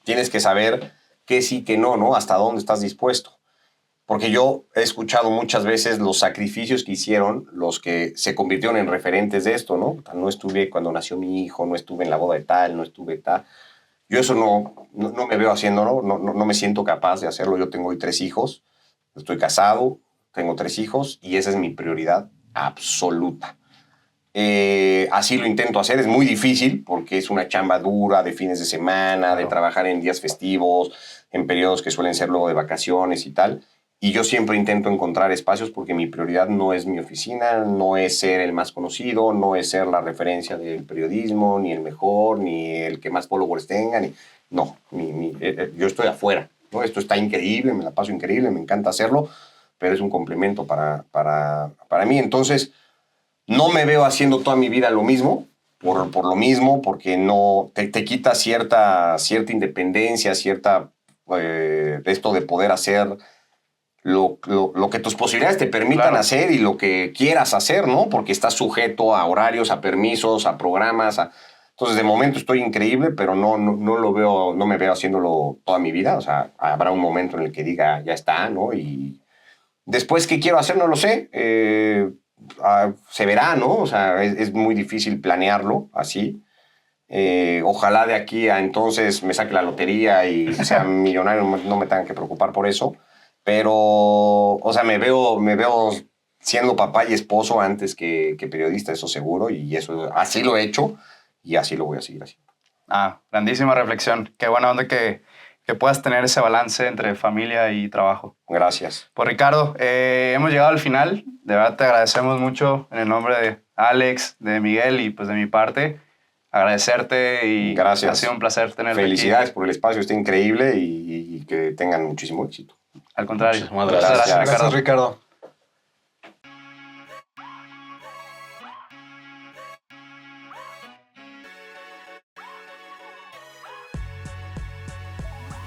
tienes que saber qué sí, qué no, ¿no? Hasta dónde estás dispuesto. Porque yo he escuchado muchas veces los sacrificios que hicieron los que se convirtieron en referentes de esto, ¿no? No estuve cuando nació mi hijo, no estuve en la boda de tal, no estuve tal. Yo eso no me veo haciéndolo, no me siento capaz de hacerlo. Yo tengo hoy 3 hijos, estoy casado, tengo 3 hijos y esa es mi prioridad absoluta. Así lo intento hacer, es muy difícil porque es una chamba dura de fines de semana, de trabajar en días festivos, en periodos que suelen ser luego de vacaciones y tal. Y yo siempre intento encontrar espacios porque mi prioridad no es mi oficina, no es ser el más conocido, no es ser la referencia del periodismo, ni el mejor, ni el que más followers tenga. Yo estoy afuera, ¿no? Esto está increíble, me la paso increíble, me encanta hacerlo, pero es un complemento para mí. Entonces, no me veo haciendo toda mi vida lo mismo, por lo mismo, porque no te quita cierta independencia, de esto de poder hacer lo que tus posibilidades te permitan hacer y lo que quieras hacer, ¿no? Porque estás sujeto a horarios, a permisos, a programas. Entonces, de momento estoy increíble, pero no me veo haciéndolo toda mi vida. O sea, habrá un momento en el que diga, ya está, ¿no? Y después, ¿qué quiero hacer? No lo sé. Se verá, ¿no? O sea, es muy difícil planearlo así. Ojalá de aquí a entonces me saque la lotería y sea millonario, no me tengan que preocupar por eso. Pero, o sea, me veo siendo papá y esposo antes que periodista, eso seguro. Y eso así lo he hecho y así lo voy a seguir haciendo. Grandísima reflexión. Qué buena onda que puedas tener ese balance entre familia y trabajo. Gracias. Pues Ricardo, hemos llegado al final. De verdad te agradecemos mucho en el nombre de Alex, de Miguel y pues de mi parte. Agradecerte y gracias. Ha sido un placer tenerte aquí. Felicidades por el espacio, está increíble y que tengan muchísimo éxito. Al contrario. Muchas gracias. Gracias, Ricardo.